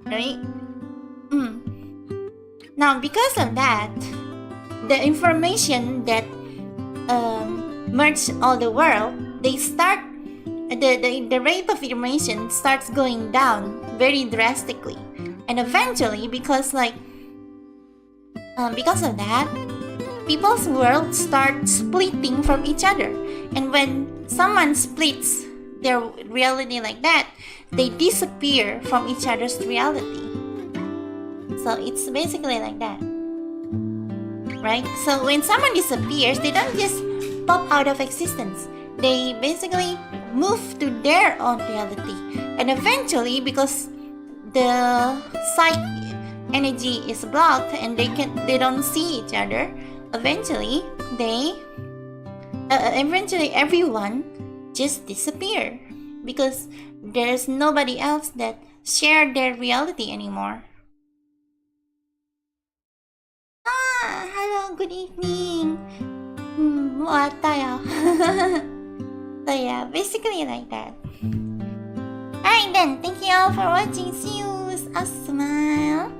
right? Now, because of that, the information that merged all the world, the rate of information starts going down very drastically, and eventually, because of that, people's world start splitting from each other. And when someone splits their reality like that, they disappear from each other's reality. So it's basically like that, right? So when someone disappears, they don't just pop out of existence. They basically move to their own reality, and eventually, because the psych energy is blocked and they don't see each other, eventually everyone just disappear because there's nobody else that share their reality anymore. Hello, good evening. What So yeah, basically like that. Alright then, thank you all for watching. See you. A smile.